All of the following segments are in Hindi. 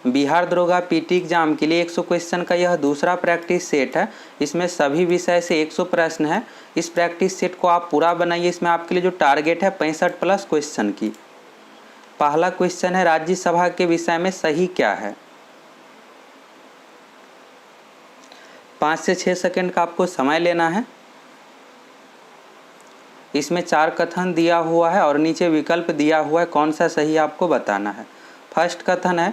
बिहार दरोगा पीटी एग्जाम के लिए 100 क्वेश्चन का यह दूसरा प्रैक्टिस सेट है। इसमें सभी विषय से 100 प्रश्न है। इस प्रैक्टिस सेट को आप पूरा बनाइए। इसमें आपके लिए जो टारगेट है 65 प्लस क्वेश्चन की। पहला क्वेश्चन है राज्यसभा के विषय में सही क्या है। 5 से 6 सेकंड का आपको समय लेना है। इसमें 4 कथन दिया हुआ है और नीचे विकल्प दिया हुआ है, कौन सा सही आपको बताना है। फर्स्ट कथन है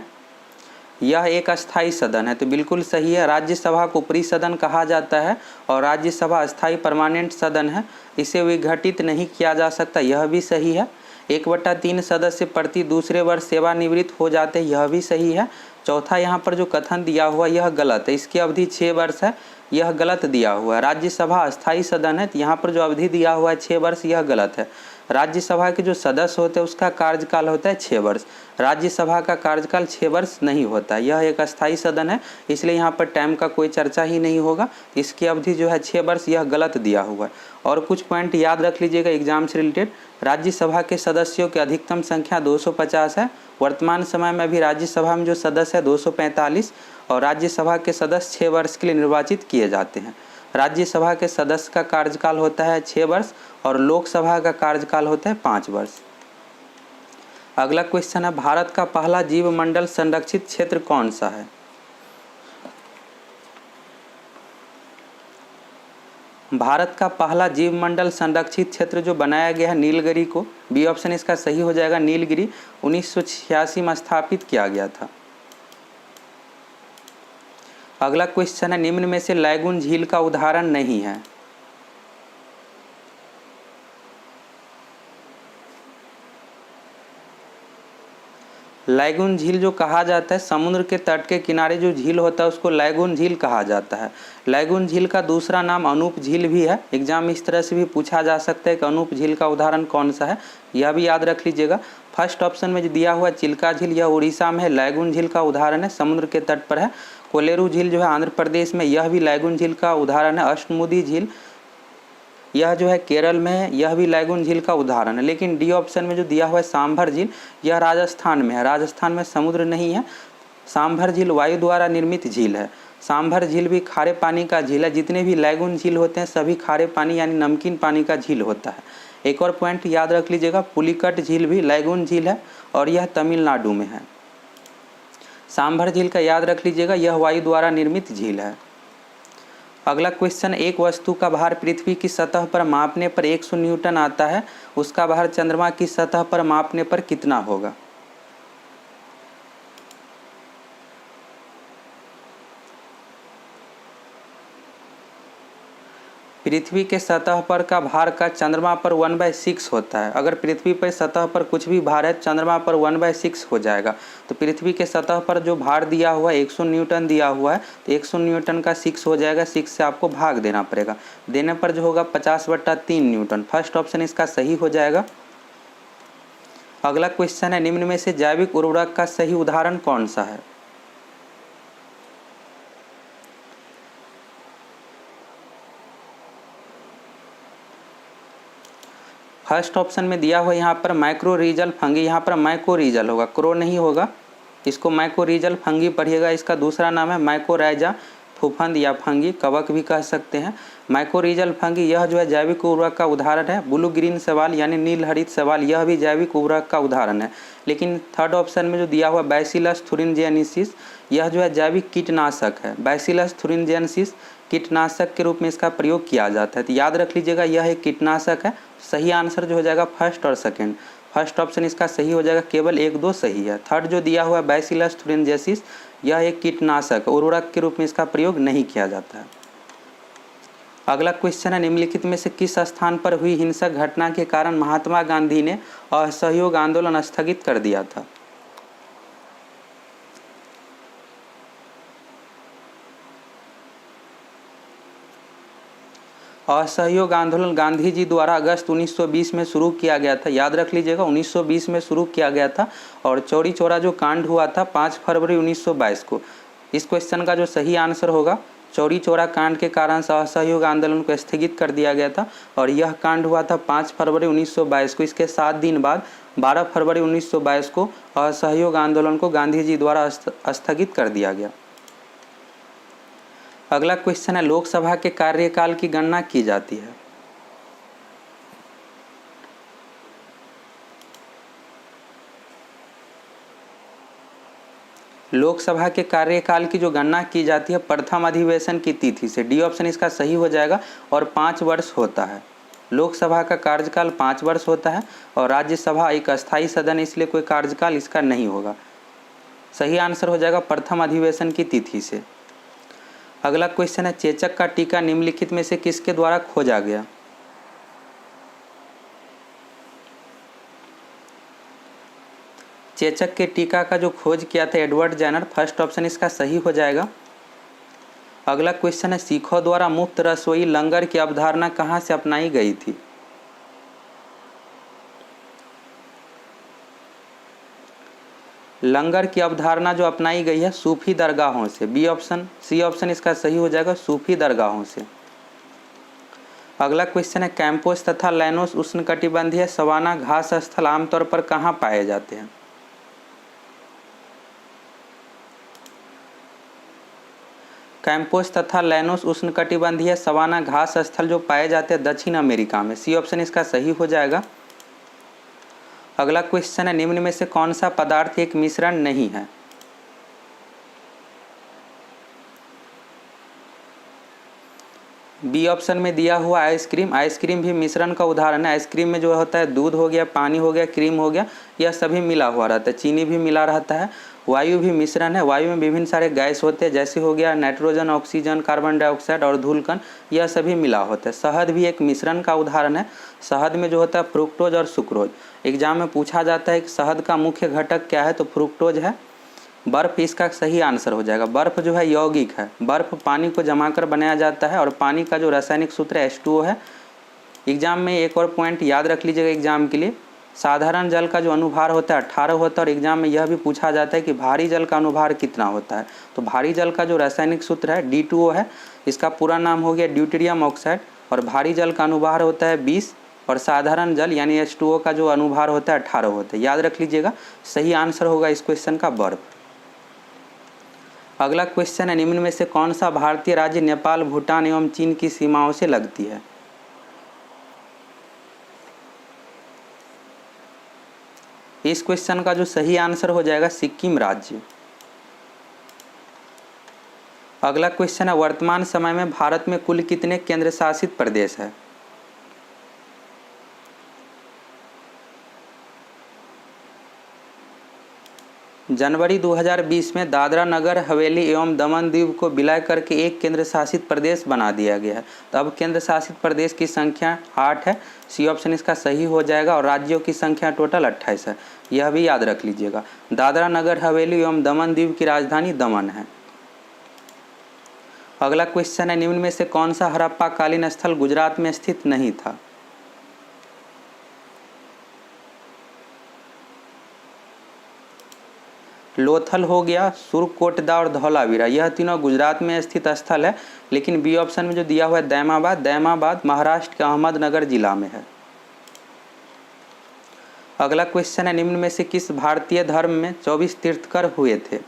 यह एक अस्थाई सदन है, तो बिल्कुल सही है। राज्यसभा को ऊपरी सदन कहा जाता है और राज्यसभा अस्थाई परमानेंट सदन है, इसे विघटित नहीं किया जा सकता, यह भी सही है। 1/3 सदस्य प्रति दूसरे वर्ष सेवानिवृत्त हो जाते हैं, यह भी सही है। चौथा यहाँ पर जो कथन दिया हुआ यह गलत है, इसकी अवधि 6 वर्ष है, यह गलत दिया हुआ है। राज्यसभा अस्थाई सदन है, तो यहाँ पर जो अवधि दिया हुआ है 6 वर्ष, यह गलत है। राज्यसभा के जो सदस्य होते हैं उसका कार्यकाल होता है 6 वर्ष। राज्यसभा का कार्यकाल 6 वर्ष नहीं होता, यह एक अस्थाई सदन है, इसलिए यहाँ पर टाइम का कोई चर्चा ही नहीं होगा। इसकी अवधि जो है 6 वर्ष, यह गलत दिया हुआ है। और कुछ पॉइंट याद रख लीजिएगा एग्जाम से रिलेटेड। राज्यसभा के सदस्यों की अधिकतम संख्या 250 है। वर्तमान समय में अभी राज्यसभा में जो सदस्य है 245 और राज्यसभा के सदस्य 6 वर्ष के लिए निर्वाचित किए जाते हैं। राज्यसभा के सदस्य का कार्यकाल होता है 6 वर्ष और लोकसभा का कार्यकाल होता है 5 वर्ष। अगला क्वेश्चन है भारत का पहला जीवमंडल संरक्षित क्षेत्र कौन सा है। भारत का पहला जीवमंडल संरक्षित क्षेत्र जो बनाया गया है नीलगिरी को, बी ऑप्शन इसका सही हो जाएगा। नीलगिरी 1986 में स्थापित किया गया था। अगला क्वेश्चन है निम्न में से लैगून झील का उदाहरण नहीं है। लैगून झील जो कहा जाता है, समुद्र के तट के किनारे जो झील होता है उसको लैगून झील कहा जाता है। लैगून झील का दूसरा नाम अनूप झील भी है। एग्जाम में इस तरह से भी पूछा जा सकता है कि अनूप झील का उदाहरण कौन सा है, यह भी याद रख लीजिएगा। फर्स्ट ऑप्शन में जो दिया हुआ चिल्का झील, यह उड़ीसा में है। लैगून झील का उदाहरण है, समुद्र के तट पर है। कोलेरू झील जो है आंध्र प्रदेश में, यह भी लैगून झील का उदाहरण है। अष्टमुदी झील यह जो है केरल में है, यह भी लैगून झील का उदाहरण है। लेकिन डी ऑप्शन में जो दिया हुआ है सांभर झील, यह राजस्थान में है। राजस्थान में समुद्र नहीं है। सांभर झील वायु द्वारा निर्मित झील है। सांभर झील भी खारे पानी का झील है। जितने भी लैगून झील होते हैं सभी खारे पानी यानी नमकीन पानी का झील होता है। एक और पॉइंट याद रख लीजिएगा, पुलिकट झील भी लैगून झील है और यह तमिलनाडु में है। सांभर झील का याद रख लीजिएगा, यह वायु द्वारा निर्मित झील है। अगला क्वेश्चन, एक वस्तु का भार पृथ्वी की सतह पर मापने पर 100 न्यूटन आता है, उसका भार चंद्रमा की सतह पर मापने पर कितना होगा। पृथ्वी के सतह पर का भार का चंद्रमा पर 1/6 होता है। अगर पृथ्वी पर सतह पर कुछ भी भार है, चंद्रमा पर 1/6 हो जाएगा। तो पृथ्वी के सतह पर जो भार दिया हुआ है 100 न्यूटन दिया हुआ है, तो 100 न्यूटन का 6 हो जाएगा। 6 से आपको भाग देना पड़ेगा, देने पर जो होगा 50/3 न्यूटन। फर्स्ट ऑप्शन इसका सही हो जाएगा। अगला क्वेश्चन है निम्न में से जैविक उर्वरक का सही उदाहरण कौन सा है। फर्स्ट ऑप्शन में दिया हुआ यहाँ पर माइक्रोरीजल फंगी, यहाँ पर माइकोरीजल होगा, क्रो नहीं होगा। इसको माइकोरीजल फंगी पढ़िएगा। इसका दूसरा नाम है माइकोराइजा, फूफंद या फंगी, कवक भी कह सकते हैं। माइकोरीजल फंगी यह जो है जैविक उर्वरक का उदाहरण है। ब्लू ग्रीन सवाल यानी नील हरित सवाल, यह भी जैविक उर्वरक का उदाहरण है। लेकिन थर्ड ऑप्शन में जो दिया हुआ बैसिलस थुरिनजेनेसिस, यह जो है जैविक कीटनाशक है। बैसिलस थुरिनजेनेसिस कीटनाशक के रूप में इसका प्रयोग किया जाता है, तो याद रख लीजिएगा यह एक कीटनाशक है। सही आंसर जो हो जाएगा फर्स्ट और सेकंड। फर्स्ट ऑप्शन इसका सही हो जाएगा, केवल 1-2 सही है। थर्ड जो दिया हुआ है बैसिलस थुरिनजेनेसिस, यह एक कीटनाशक उर्वरक के रूप में इसका प्रयोग नहीं किया जाता है। अगला क्वेश्चन है निम्नलिखित में से किस स्थान पर हुई हिंसक घटना के कारण महात्मा गांधी ने असहयोग आंदोलन स्थगित कर दिया था। असहयोग आंदोलन गांधी जी द्वारा अगस्त 1920 में शुरू किया गया था। याद रख लीजिएगा 1920 में शुरू किया गया था और चौरी चौरा जो कांड हुआ था 5 फरवरी 1922 को। इस क्वेश्चन का जो सही आंसर होगा चौरी चौरा कांड के कारण से असहयोग आंदोलन को स्थगित कर दिया गया था और यह कांड हुआ था 5 फरवरी 1922 को। इसके 7 दिन बाद 12 फरवरी 1922 को असहयोग आंदोलन को गांधी जी द्वारा स्थगित कर दिया गया। अगला क्वेश्चन है, लोकसभा के कार्यकाल की गणना की जाती है। लोकसभा के कार्यकाल की जो गणना की जाती है प्रथम अधिवेशन की तिथि से। डी ऑप्शन इसका सही हो जाएगा और 5 वर्ष होता है। लोकसभा का कार्यकाल 5 वर्ष होता है और राज्यसभा एक अस्थायी सदन, इसलिए कोई कार्यकाल इसका नहीं होगा। सही आंसर हो जाएगा प्रथम अधिवेशन की तिथि से। अगला क्वेश्चन है, चेचक का टीका निम्नलिखित में से किसके द्वारा खोजा गया? चेचक के टीका का जो खोज किया था एडवर्ड जेनर, फर्स्ट ऑप्शन इसका सही हो जाएगा। अगला क्वेश्चन है, सिखों द्वारा मुफ्त रसोई लंगर की अवधारणा कहाँ से अपनाई गई थी? लंगर की अवधारणा जो अपनाई गई है सूफी दरगाहों से। बी ऑप्शन, सी ऑप्शन इसका सही हो जाएगा, सूफी दरगाहों से। अगला क्वेश्चन है, कैंपोस तथा लैनोस उष्णकटिबंधीय सवाना घास स्थल आमतौर पर कहाँ पाए जाते हैं? कैंपोस तथा लैनोस उष्णकटिबंधीय सवाना घास स्थल जो पाए जाते हैं दक्षिण अमेरिका में। सी ऑप्शन इसका सही हो जाएगा। अगला क्वेश्चन है, निम्न में से कौन सा पदार्थ एक मिश्रण नहीं है? बी ऑप्शन में दिया हुआ आइसक्रीम। आइसक्रीम भी मिश्रण का उदाहरण है। आइसक्रीम में जो होता है दूध हो गया, पानी हो गया, क्रीम हो गया, यह सभी मिला हुआ रहता है। चीनी भी मिला रहता है। वायु भी मिश्रण है। वायु में विभिन्न सारे गैस होते हैं, जैसे हो गया नाइट्रोजन, ऑक्सीजन, कार्बन डाइऑक्साइड और धूलकण, यह सभी मिला होता है। शहद भी एक मिश्रण का उदाहरण है। शहद में जो होता है फ्रुक्टोज और सुक्रोज। एग्जाम में पूछा जाता है कि शहद का मुख्य घटक क्या है, तो फ्रुक्टोज है। बर्फ इसका सही आंसर हो जाएगा। बर्फ जो है यौगिक है। बर्फ पानी को जमा कर बनाया जाता है और पानी का जो रासायनिक सूत्र है H2O है। एग्जाम में एक और पॉइंट याद रख लीजिएगा एग्जाम के लिए, साधारण जल का जो अनुभार होता है 18 होता है और एग्जाम में यह भी पूछा जाता है कि भारी जल का अनुभार कितना होता है। तो भारी जल का जो रासायनिक सूत्र है D2O है। इसका पूरा नाम हो गया ड्यूटेरियम ऑक्साइड और भारी जल का अनुभार होता है 20 और साधारण जल यानी H2O का जो अनुभार होता है 18 होता है। याद रख लीजिएगा। सही आंसर होगा इस क्वेश्चन का बर्फ। अगला क्वेश्चन है, निम्न में से कौन सा भारतीय राज्य नेपाल, भूटान एवं चीन की सीमाओं से लगती है? इस क्वेश्चन का जो सही आंसर हो जाएगा सिक्किम राज्य। अगला क्वेश्चन है, वर्तमान समय में भारत में कुल कितने केंद्र शासित प्रदेश है? जनवरी 2020 में दादरा नगर हवेली एवं दमन दीव को विलय करके एक केंद्र शासित प्रदेश बना दिया गया है। तो अब केंद्र शासित प्रदेश की संख्या 8 है। सी ऑप्शन इसका सही हो जाएगा और राज्यों की संख्या टोटल 28 है। यह भी याद रख लीजिएगा। दादरा नगर हवेली एवं दमन दीव की राजधानी दमन है। अगला क्वेश्चन है, निम्न में से कौन सा हड़प्पा कालीन स्थल गुजरात में स्थित नहीं था? लोथल हो गया, सुरकोटदा और धौलावीरा, यह तीनों गुजरात में स्थित स्थल है। लेकिन बी ऑप्शन में जो दिया हुआ है दैमाबाद, दैमाबाद महाराष्ट्र के अहमदनगर जिला में है। अगला क्वेश्चन है, निम्न में से किस भारतीय धर्म में 24 तीर्थंकर हुए थे?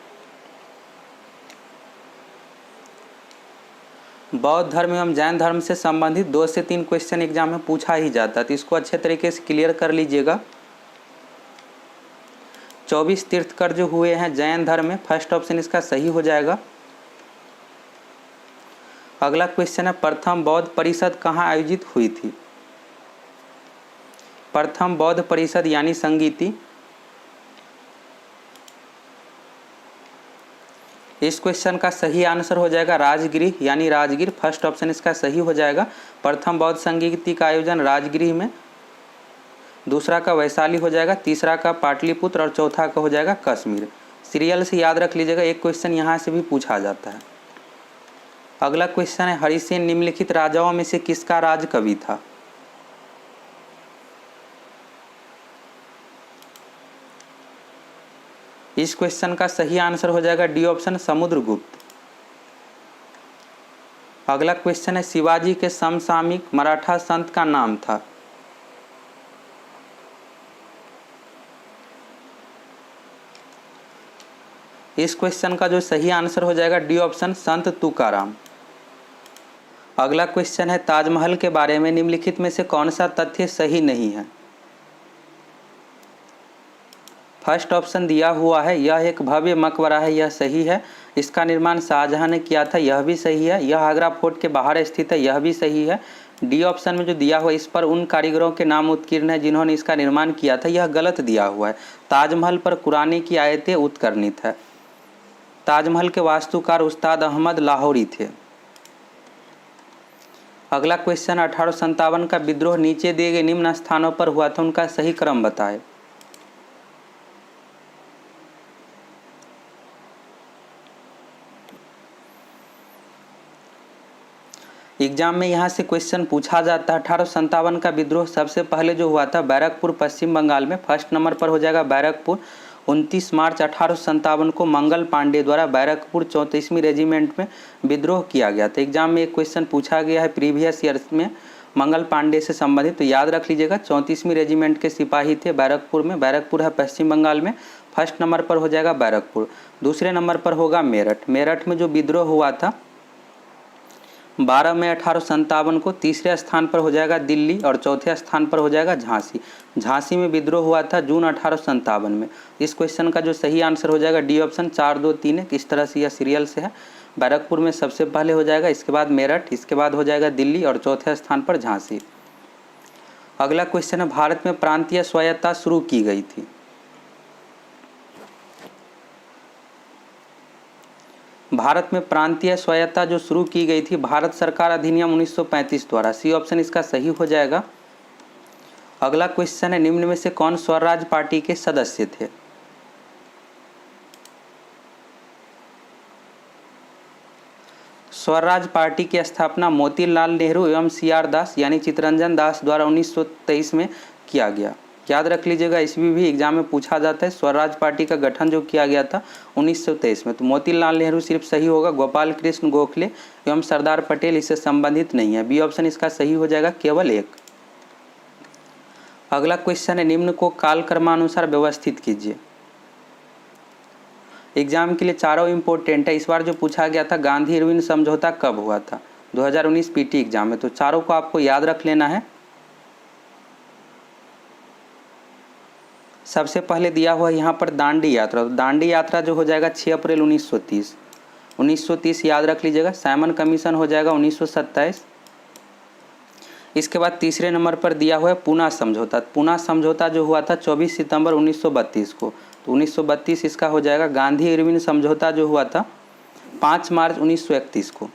बौद्ध धर्म एवं जैन धर्म से संबंधित 2 से 3 क्वेश्चन एग्जाम में पूछा ही जाता है, तो इसको अच्छे तरीके से क्लियर कर लीजिएगा। 24 तीर्थंकर जो हुए हैं जैन धर्म में, फर्स्ट ऑप्शन इसका सही हो जाएगा। अगला क्वेश्चन है, प्रथम बौद्ध परिषद कहाँ आयोजित हुई थी? प्रथम बौद्ध परिषद यानी संगीति। इस क्वेश्चन का सही आंसर हो जाएगा राजगृह यानी राजगीर। फर्स्ट ऑप्शन इसका सही हो जाएगा। प्रथम बौद्ध संगीति का आयोजन राजगृह में, दूसरा का वैशाली हो जाएगा, तीसरा का पाटलिपुत्र और चौथा का हो जाएगा कश्मीर। सीरियल से याद रख लीजिएगा, एक क्वेश्चन यहाँ से भी पूछा जाता है। अगला क्वेश्चन है, हरिसेन निम्नलिखित राजाओं में से किसका राज कवि था? इस क्वेश्चन का सही आंसर हो जाएगा डी ऑप्शन समुद्रगुप्त। अगला क्वेश्चन है शिवाजी के समसामयिक मराठा संत का नाम था। इस क्वेश्चन का जो सही आंसर हो जाएगा डी ऑप्शन, संत तुकाराम। अगला क्वेश्चन है ताजमहल के बारे में निम्नलिखित में से कौन सा तथ्य सही नहीं है। फर्स्ट ऑप्शन दिया हुआ है यह एक भव्य मकबरा है, यह सही है। इसका निर्माण शाहजहां ने किया था, यह भी सही है। यह आगरा फोर्ट के बाहर स्थित है, यह भी सही है। डी ऑप्शन में जो दिया हुआ है इस पर उन कारीगरों के नाम उत्कीर्ण है जिन्होंने इसका निर्माण किया था, यह गलत दिया हुआ है। ताजमहल पर कुरानी की आयतें उत्कीर्णित है। ताजमहल के वास्तुकार उस्ताद अहमद लाहौरी थे। अगला क्वेश्चन 1857 का विद्रोह नीचे दिए गए निम्न स्थानों पर हुआ था, उनका सही क्रम बताएं। एग्जाम में यहाँ से क्वेश्चन पूछा जाता है। 1857 का विद्रोह सबसे पहले जो हुआ था बैरकपुर पश्चिम बंगाल में, फर्स्ट नंबर पर हो जाएगा बैरकपुर। 29 मार्च 1857 को मंगल पांडे द्वारा बैरकपुर 34वीं रेजिमेंट में विद्रोह किया गया था। एग्जाम में एक क्वेश्चन पूछा गया है प्रीवियस ईयर्स में मंगल पांडे से संबंधित, तो याद रख लीजिएगा 34वीं रेजिमेंट के सिपाही थे बैरकपुर में। बैरकपुर है पश्चिम बंगाल में, फर्स्ट नंबर पर हो जाएगा बैरकपुर। दूसरे नंबर पर होगा मेरठ। मेरठ में जो विद्रोह हुआ था 12 मई 1857 को। तीसरे स्थान पर हो जाएगा दिल्ली और चौथे स्थान पर हो जाएगा झांसी। झांसी में विद्रोह हुआ था जून 1857 में। इस क्वेश्चन का जो सही आंसर हो जाएगा डी ऑप्शन, 4 2 3 1। इस तरह से यह सीरियल से है। बैरकपुर में सबसे पहले हो जाएगा, इसके बाद मेरठ, इसके बाद हो जाएगा दिल्ली और चौथे स्थान पर झांसी। अगला क्वेश्चन है भारत में प्रांतीय स्वायत्तता शुरू की गई थी। भारत में प्रांतीय स्वायत्तता जो शुरू की गई थी भारत सरकार अधिनियम 1935 द्वारा। सी ऑप्शन इसका सही हो जाएगा। अगला क्वेश्चन है निम्न में से कौन स्वराज पार्टी के सदस्य थे। स्वराज पार्टी की स्थापना मोतीलाल नेहरू एवं CR दास यानी चित्तरंजन दास द्वारा 1923 में किया गया। याद रख लीजिएगा, इसमें भी एग्जाम में पूछा जाता है। स्वराज पार्टी का गठन जो किया गया था 1923 में, तो मोतीलाल नेहरू सिर्फ सही होगा। गोपाल कृष्ण गोखले एवं सरदार पटेल इससे संबंधित नहीं है। बी ऑप्शन इसका सही हो जाएगा, केवल एक। अगला क्वेश्चन है निम्न को कालक्रमानुसार व्यवस्थित कीजिए। एग्जाम के लिए चारों इंपॉर्टेंट है। इस बार जो पूछा गया था गांधी इरविन समझौता कब हुआ था, 2019 पीटी एग्जाम में, तो चारों को आपको याद रख लेना है। सबसे पहले दिया हुआ यहाँ पर दांडी यात्रा, तो दांडी यात्रा जो हो जाएगा 6 अप्रैल 1930 याद रख लीजिएगा। साइमन कमीशन हो जाएगा 1927। इसके बाद तीसरे नंबर पर दिया हुआ है पूना समझौता। पूना समझौता जो हुआ था 24 सितंबर 1932 को, तो 1932 इसका हो जाएगा। गांधी इरविन समझौता जो हुआ था 5 मार्च 1931 को।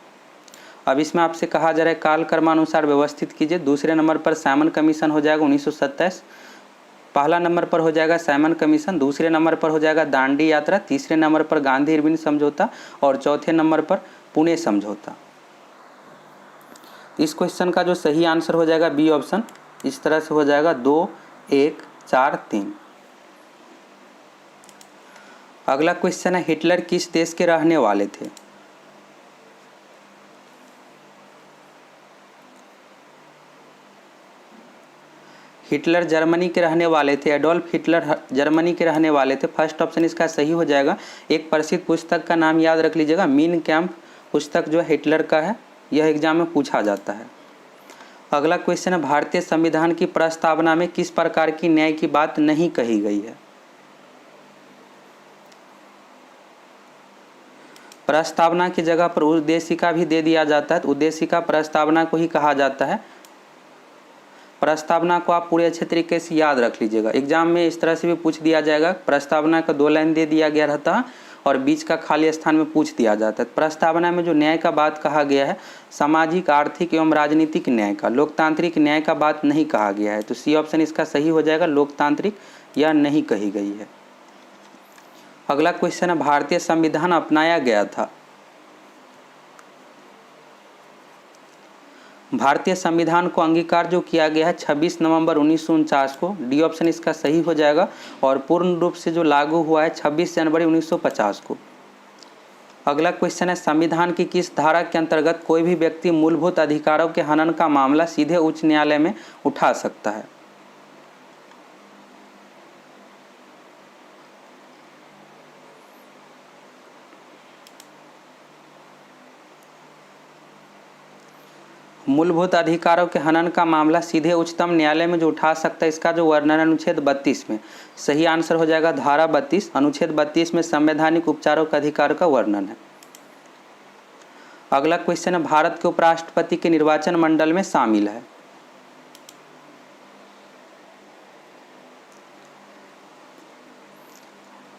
अब इसमें आपसे कहा जा रहा है काल कर्मानुसार व्यवस्थित कीजिए। दूसरे नंबर पर साइमन कमीशन हो जाएगा 1927। पहला नंबर पर हो जाएगा साइमन कमीशन, दूसरे नंबर पर हो जाएगा दांडी यात्रा, तीसरे नंबर पर गांधी इरविन समझौता और चौथे नंबर पर पुणे समझौता। इस क्वेश्चन का जो सही आंसर हो जाएगा बी ऑप्शन, इस तरह से हो जाएगा 2 1 4 3। अगला क्वेश्चन है हिटलर किस देश के रहने वाले थे। हिटलर जर्मनी के रहने वाले थे। एडोल्फ हिटलर जर्मनी के रहने वाले थे। फर्स्ट ऑप्शन इसका सही हो जाएगा। एक प्रसिद्ध पुस्तक का नाम याद रख लीजिएगा, मीन कैंप पुस्तक जो है हिटलर का है, यह एग्जाम में पूछा जाता है। अगला क्वेश्चन है भारतीय संविधान की प्रस्तावना में किस प्रकार की न्याय की बात नहीं कही गई है। प्रस्तावना की जगह पर उद्देशिका भी दे दिया जाता है, तो उद्देशिका प्रस्तावना को ही कहा जाता है। प्रस्तावना को आप पूरे अच्छे तरीके से याद रख लीजिएगा। एग्जाम में इस तरह से भी पूछ दिया जाएगा, प्रस्तावना का 2 लाइन दे दिया गया रहता है और बीच का खाली स्थान में पूछ दिया जाता है। प्रस्तावना में जो न्याय का बात कहा गया है सामाजिक, आर्थिक एवं राजनीतिक न्याय का, लोकतांत्रिक न्याय का बात नहीं कहा गया है। तो सी ऑप्शन इसका सही हो जाएगा, लोकतांत्रिक या नहीं कही गई है। अगला क्वेश्चन है भारतीय संविधान अपनाया गया था। भारतीय संविधान को अंगीकार जो किया गया है 26 नवंबर 1949 को। डी ऑप्शन इसका सही हो जाएगा। और पूर्ण रूप से जो लागू हुआ है 26 जनवरी 1950 को। अगला क्वेश्चन है, संविधान की किस धारा के अंतर्गत कोई भी व्यक्ति मूलभूत अधिकारों के हनन का मामला सीधे उच्च न्यायालय में उठा सकता है? मूलभूत अधिकारों के हनन का मामला सीधे उच्चतम न्यायालय में जो उठा सकता है, इसका जो वर्णन अनुच्छेद 32 में, सही आंसर हो जाएगा धारा 32। अनुच्छेद 32 में संवैधानिक उपचारों के अधिकार का वर्णन है। अगला क्वेश्चन है, भारत के उपराष्ट्रपति के निर्वाचन मंडल में शामिल है?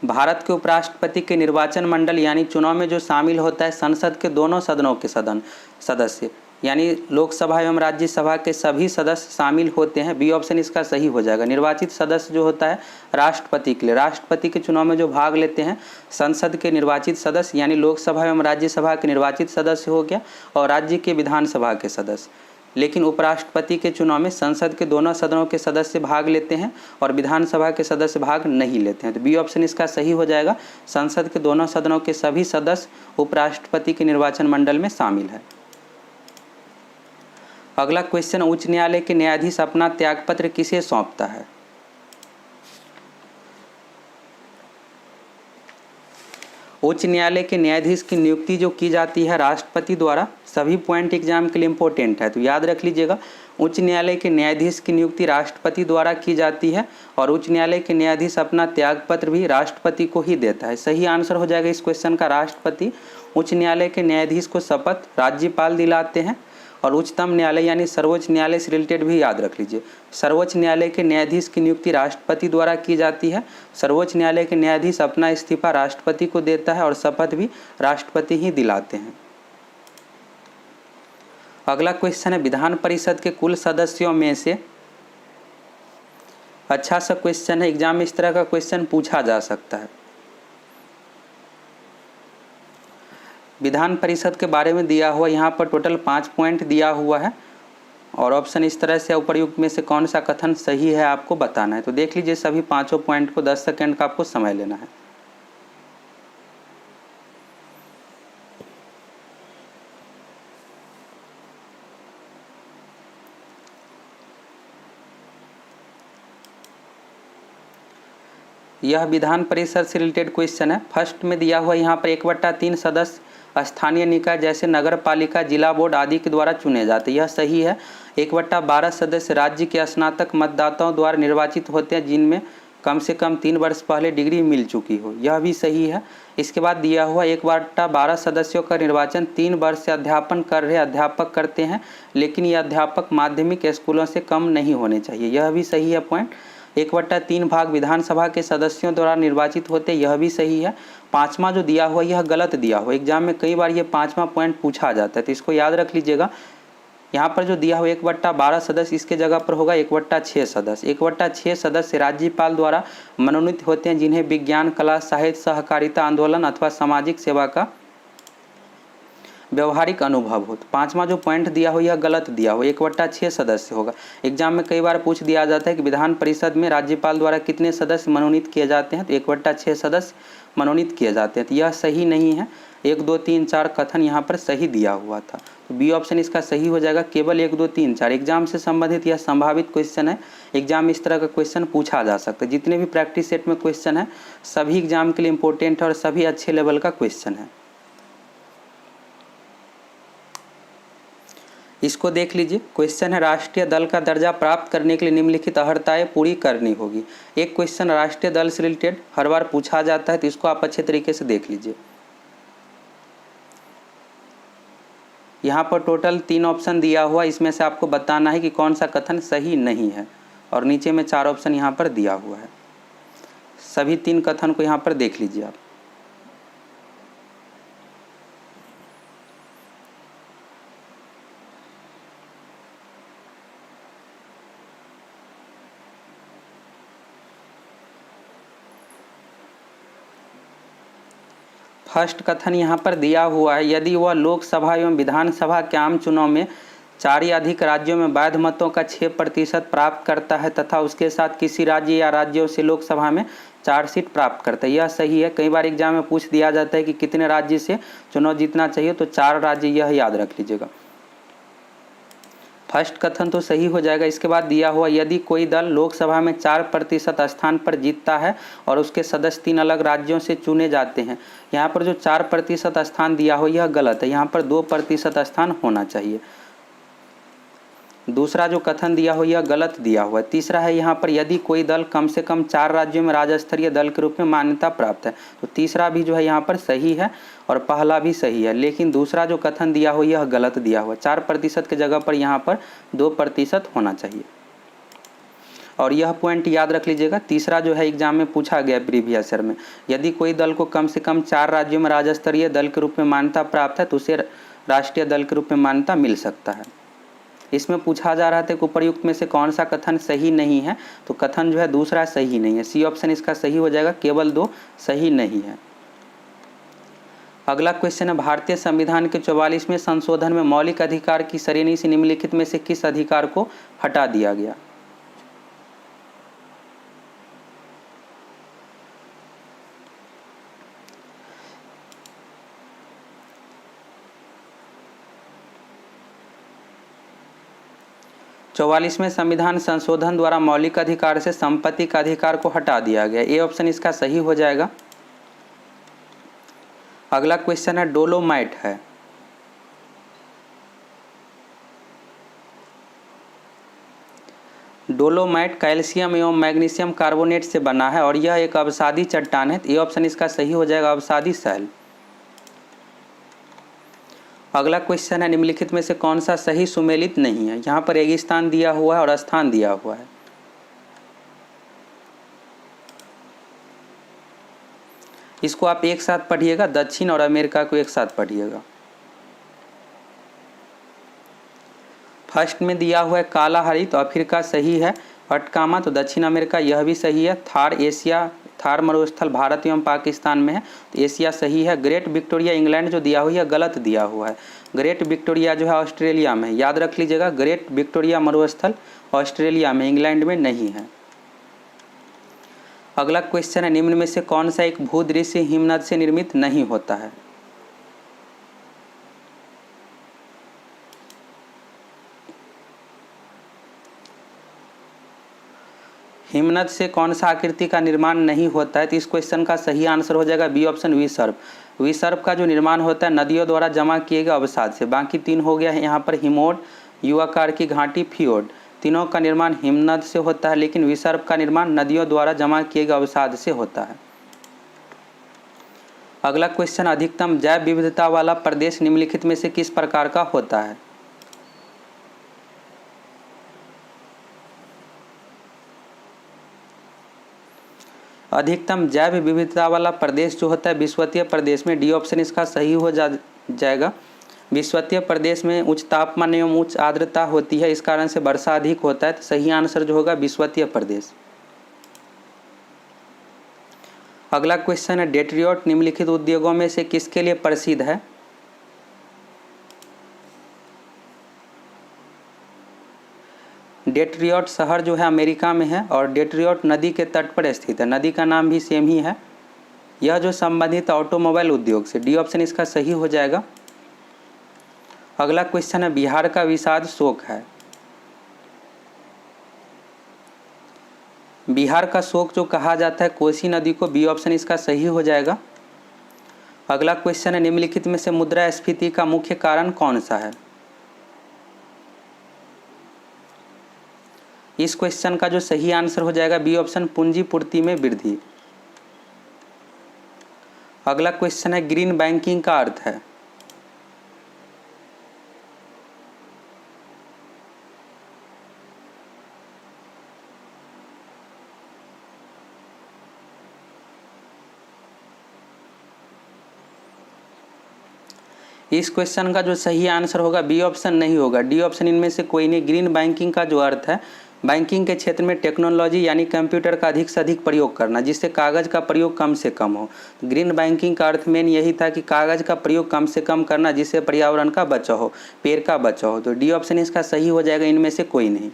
भारत के उपराष्ट्रपति के निर्वाचन मंडल यानी चुनाव में जो शामिल होता है संसद के दोनों सदनों के सदस्य, यानी लोकसभा एवं राज्यसभा के सभी सदस्य शामिल होते हैं। बी ऑप्शन इसका सही हो जाएगा। निर्वाचित सदस्य जो होता है राष्ट्रपति के लिए, राष्ट्रपति के चुनाव में जो भाग लेते हैं संसद के निर्वाचित सदस्य, यानी लोकसभा एवं राज्यसभा के निर्वाचित सदस्य हो गया, और राज्य के विधानसभा के सदस्य। लेकिन उपराष्ट्रपति के चुनाव में संसद के दोनों सदनों के सदस्य भाग लेते हैं और विधानसभा के सदस्य भाग नहीं लेते हैं। तो बी ऑप्शन इसका सही हो जाएगा। संसद के दोनों सदनों के सभी सदस्य उपराष्ट्रपति के निर्वाचन मंडल में शामिल है। अगला क्वेश्चन, उच्च न्यायालय के न्यायाधीश अपना त्यागपत्र किसे सौंपता है? उच्च न्यायालय के न्यायाधीश की नियुक्ति जो की जाती है राष्ट्रपति द्वारा, सभी पॉइंट एग्जाम के लिए इंपॉर्टेंट है, तो याद रख लीजिएगा। उच्च न्यायालय के न्यायाधीश की नियुक्ति राष्ट्रपति द्वारा की जाती है और उच्च न्यायालय के न्यायाधीश अपना त्यागपत्र भी राष्ट्रपति को ही देता है। सही आंसर हो जाएगा इस क्वेश्चन का राष्ट्रपति। उच्च न्यायालय के न्यायाधीश को शपथ राज्यपाल दिलाते हैं। और उच्चतम न्यायालय यानी सर्वोच्च न्यायालय से रिलेटेड भी याद रख लीजिए, सर्वोच्च न्यायालय के न्यायाधीश की नियुक्ति राष्ट्रपति द्वारा की जाती है। सर्वोच्च न्यायालय के न्यायाधीश अपना इस्तीफा राष्ट्रपति को देता है और शपथ भी राष्ट्रपति ही दिलाते हैं। अगला क्वेश्चन है, विधान परिषद के कुल सदस्यों में से, अच्छा सा क्वेश्चन है, एग्जाम में इस तरह का क्वेश्चन पूछा जा सकता है। विधान परिषद के बारे में दिया हुआ यहाँ पर टोटल 5 पॉइंट दिया हुआ है और ऑप्शन इस तरह से, उपर्युक्त में से कौन सा कथन सही है आपको बताना है। तो देख लीजिए सभी 5 पॉइंट को, 10 सेकंड का आपको समय लेना है। यह विधान परिषद से रिलेटेड क्वेश्चन है। फर्स्ट में दिया हुआ यहाँ पर 1/3 सदस्य स्थानीय निकाय जैसे नगर पालिका, जिला बोर्ड आदि के द्वारा चुने जाते हैं, यह सही है। 1/12 सदस्य राज्य के स्नातक मतदाताओं द्वारा निर्वाचित होते हैं जिनमें कम से कम 3 वर्ष पहले डिग्री मिल चुकी हो, यह भी सही है। इसके बाद दिया हुआ 1/12 सदस्यों का निर्वाचन 3 वर्ष से अध्यापन कर रहे अध्यापक करते हैं, लेकिन ये अध्यापक माध्यमिक स्कूलों से कम नहीं होने चाहिए, यह भी सही है पॉइंट। 1/3 भाग विधानसभा के सदस्यों द्वारा निर्वाचित होते, यह भी सही है। 5वां जो दिया हुआ यह गलत दिया हुआ, एग्जाम में कई बार ये 5वां पॉइंट पूछा जाता है, तो इसको याद रख लीजिएगा। यहाँ पर जो दिया हुआ 1/12 सदस्य, इसके जगह पर होगा 1/6 सदस्य। 1/6 सदस्य राज्यपाल द्वारा मनोनीत होते हैं जिन्हें विज्ञान, कला, साहित्य, सहकारिता आंदोलन अथवा सामाजिक सेवा का व्यवहारिक अनुभव हो। तो 5वां जो पॉइंट दिया हो यह गलत दिया हो, 1/6 सदस्य होगा। एग्जाम में कई बार पूछ दिया जाता है कि विधान परिषद में राज्यपाल द्वारा कितने सदस्य मनोनीत किए जाते हैं, तो 1/6 सदस्य मनोनीत किए जाते हैं, तो यह सही नहीं है। 1, 2, 3, 4 कथन यहाँ पर सही दिया हुआ था, तो बी ऑप्शन इसका सही हो जाएगा। केवल 1, 2, 3, 4 एग्जाम से संबंधित यह संभावित क्वेश्चन है। एग्जाम में इस तरह का क्वेश्चन पूछा जा सकता है। जितने भी प्रैक्टिस सेट में क्वेश्चन है सभी एग्जाम के लिए इंपॉर्टेंट है और सभी अच्छे लेवल का क्वेश्चन है। इसको देख लीजिए, क्वेश्चन है राष्ट्रीय दल का दर्जा प्राप्त करने के लिए निम्नलिखित अर्हताएं पूरी करनी होगी। एक क्वेश्चन राष्ट्रीय दल से रिलेटेड हर बार पूछा जाता है, तो इसको आप अच्छे तरीके से देख लीजिए। यहाँ पर टोटल 3 ऑप्शन दिया हुआ, इसमें से आपको बताना है कि कौन सा कथन सही नहीं है, और नीचे में 4 ऑप्शन यहाँ पर दिया हुआ है। सभी 3 कथन को यहाँ पर देख लीजिए आप। फर्स्ट कथन यहाँ पर दिया हुआ है, यदि वह लोकसभा एवं विधानसभा के आम चुनाव में 4 या अधिक राज्यों में वैध मतों का 6% प्राप्त करता है तथा उसके साथ किसी राज्य या राज्यों से लोकसभा में 4 सीट प्राप्त करता है। यह सही है। कई बार एग्जाम में पूछ दिया जाता है कि कितने राज्य से चुनाव जीतना चाहिए, तो 4 राज्य, यह याद रख लीजिएगा। फर्स्ट कथन तो सही हो जाएगा। इसके बाद दिया हुआ, यदि कोई दल लोकसभा में 4% स्थान पर जीतता है और उसके सदस्य 3 अलग राज्यों से चुने जाते हैं। यहाँ पर जो 4% स्थान दिया हो यह गलत है, यहाँ पर 2% स्थान होना चाहिए। दूसरा जो कथन दिया हो यह गलत दिया हुआ है। तीसरा है यहाँ पर, यदि कोई दल कम से कम 4 राज्यों में राज्य स्तरीय दल के रूप में मान्यता प्राप्त है, तो तीसरा भी जो है यहाँ पर सही है और पहला भी सही है। लेकिन दूसरा जो कथन दिया हो यह गलत दिया हुआ है। 4% की जगह पर यहाँ पर 2% होना चाहिए। और यह पॉइंट याद रख लीजिएगा। तीसरा जो है एग्जाम में पूछा गया प्रीवियस ईयर में, यदि कोई दल को कम से कम 4 राज्यों में राज्य स्तरीय दल के रूप में मान्यता प्राप्त है तो उसे राष्ट्रीय दल के रूप में मान्यता मिल सकता है। इसमें पूछा जा रहा था कि उपर्युक्त में से कौन सा कथन सही नहीं है, तो कथन जो है दूसरा सही नहीं है। सी ऑप्शन इसका सही हो जाएगा, केवल 2 सही नहीं है। अगला क्वेश्चन है, भारतीय संविधान के 44वें संशोधन में मौलिक अधिकार की श्रेणी से निम्नलिखित में से किस अधिकार को हटा दिया गया? चौवालीसवें संविधान संशोधन द्वारा मौलिक अधिकार से संपत्ति का अधिकार को हटा दिया गया। ए ऑप्शन इसका सही हो जाएगा। अगला क्वेश्चन है, डोलोमाइट है। डोलोमाइट कैल्शियम एवं मैग्नीशियम कार्बोनेट से बना है और यह एक अवसादी चट्टान है। ए ऑप्शन इसका सही हो जाएगा, अवसादी शैल। अगला क्वेश्चन है, निम्नलिखित में से कौन सा सही सुमेलित नहीं है? यहाँ पर रेगिस्तान दिया हुआ है और स्थान दिया हुआ है। इसको आप एक साथ पढ़िएगा, दक्षिण और अमेरिका को एक साथ पढ़िएगा। फर्स्ट में दिया हुआ है कालाहारी, तो अफ्रीका सही है। अटकामा तो दक्षिण अमेरिका, यह भी सही है। थार एशिया, थार मरुस्थल भारत एवं पाकिस्तान में है, तो एशिया सही है। ग्रेट विक्टोरिया इंग्लैंड जो दिया हुआ है गलत दिया हुआ है। ग्रेट विक्टोरिया जो है ऑस्ट्रेलिया में है, याद रख लीजिएगा। ग्रेट विक्टोरिया मरुस्थल ऑस्ट्रेलिया में, इंग्लैंड में नहीं है। अगला क्वेश्चन है, निम्न में से कौन सा एक भूदृश्य हिमनद से निर्मित नहीं होता है? हिमनद से कौन सा आकृति का निर्माण नहीं होता है? तो इस क्वेश्चन का सही आंसर हो जाएगा बी ऑप्शन, विसर्प। विसर्प का जो निर्माण होता है नदियों द्वारा जमा किए गए अवसाद से। बाकी 3 हो गया है यहाँ पर, हिमोड, यू आकार की घाटी, फियोड। तीनों का निर्माण हिमनद से होता है, लेकिन विसर्प का निर्माण नदियों द्वारा जमा किए गए अवसाद से होता है। अगला क्वेश्चन, अधिकतम जैव विविधता वाला प्रदेश निम्नलिखित में से किस प्रकार का होता है? अधिकतम जैव विविधता वाला प्रदेश जो होता है विश्वतीय प्रदेश में। डी ऑप्शन इसका सही हो जाएगा। विश्वतीय प्रदेश में उच्च तापमान एवं उच्च आर्द्रता होती है, इस कारण से वर्षा अधिक होता है, तो सही आंसर जो होगा विश्वतीय प्रदेश। अगला क्वेश्चन है, डेट्रियट निम्नलिखित उद्योगों में से किसके लिए प्रसिद्ध है? डेट्रियट शहर जो है अमेरिका में है और डेट्रियट नदी के तट पर स्थित है। नदी का नाम भी सेम ही है। यह जो संबंधित ऑटोमोबाइल उद्योग से, डी ऑप्शन इसका सही हो जाएगा। अगला क्वेश्चन है, बिहार का विषाद शोक है। बिहार का शोक जो कहा जाता है कोसी नदी को, बी ऑप्शन इसका सही हो जाएगा। अगला क्वेश्चन है, निम्नलिखित में से मुद्रास्फीति का मुख्य कारण कौन सा है? इस क्वेश्चन का जो सही आंसर हो जाएगा बी ऑप्शन, पूंजी पूर्ति में वृद्धि। अगला क्वेश्चन है, ग्रीन बैंकिंग का अर्थ है। इस क्वेश्चन का जो सही आंसर होगा बी ऑप्शन नहीं होगा, डी ऑप्शन इनमें से कोई नहीं। ग्रीन बैंकिंग का जो अर्थ है बैंकिंग के क्षेत्र में टेक्नोलॉजी यानी कंप्यूटर का अधिक से अधिक प्रयोग करना, जिससे कागज़ का प्रयोग कम से कम हो। ग्रीन बैंकिंग का अर्थ मेन यही था कि कागज़ का प्रयोग कम से कम करना, जिससे पर्यावरण का बचाव हो, पेड़ का बचाव हो। तो डी ऑप्शन इसका सही हो जाएगा, इनमें से कोई नहीं।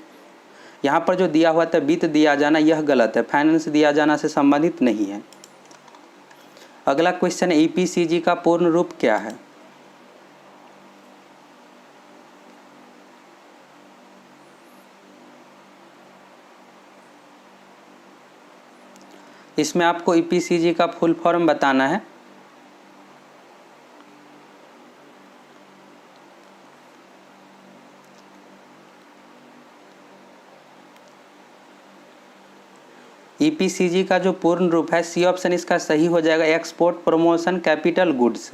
यहाँ पर जो दिया हुआ था वित्त दिया जाना, यह गलत है, फाइनेंस दिया जाना से संबंधित नहीं है। अगला क्वेश्चन है ईपीसीजी का पूर्ण रूप क्या है? इसमें आपको ईपीसीजी का फुल फॉर्म बताना है। ईपीसीजी का जो पूर्ण रूप है, सी ऑप्शन इसका सही हो जाएगा, एक्सपोर्ट प्रमोशन कैपिटल गुड्स।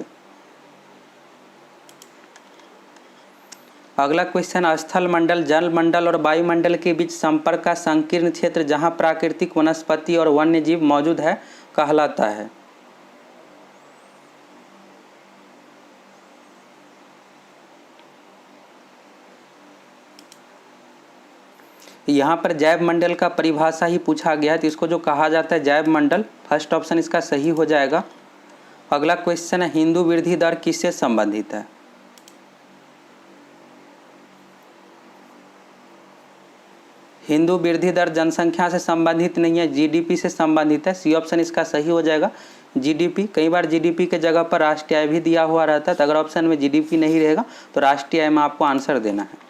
अगला क्वेश्चन स्थल मंडल, जल मंडल और वायुमंडल के बीच संपर्क का संकीर्ण क्षेत्र जहां प्राकृतिक वनस्पति और वन्य जीव मौजूद है कहलाता है। यहाँ पर जैव मंडल का परिभाषा ही पूछा गया है, तो इसको जो कहा जाता है जैव मंडल, फर्स्ट ऑप्शन इसका सही हो जाएगा। अगला क्वेश्चन है हिंदू वृद्धि दर किससे संबंधित है? हिंदू वृद्धि दर जनसंख्या से संबंधित नहीं है, जीडीपी से संबंधित है। सी ऑप्शन इसका सही हो जाएगा, जीडीपी। कई बार जीडीपी के जगह पर राष्ट्रीय आय भी दिया हुआ रहता है, तो अगर ऑप्शन में जीडीपी नहीं रहेगा तो राष्ट्रीय आय में आपको आंसर देना है।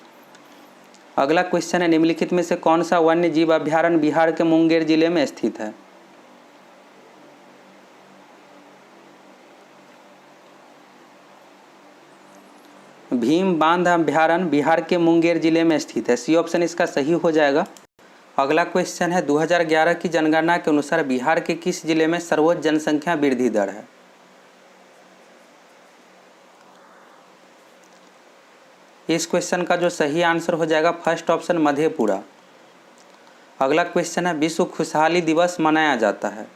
अगला क्वेश्चन है निम्नलिखित में से कौन सा वन्य जीव अभ्यारण्य बिहार के मुंगेर जिले में स्थित है? भीम बांध अभ्यारण्य बिहार के मुंगेर जिले में स्थित है। सी ऑप्शन इसका सही हो जाएगा। अगला क्वेश्चन है 2011 की जनगणना के अनुसार बिहार के किस जिले में सर्वोच्च जनसंख्या वृद्धि दर है? इस क्वेश्चन का जो सही आंसर हो जाएगा फर्स्ट ऑप्शन मधेपुरा। अगला क्वेश्चन है विश्व खुशहाली दिवस मनाया जाता है।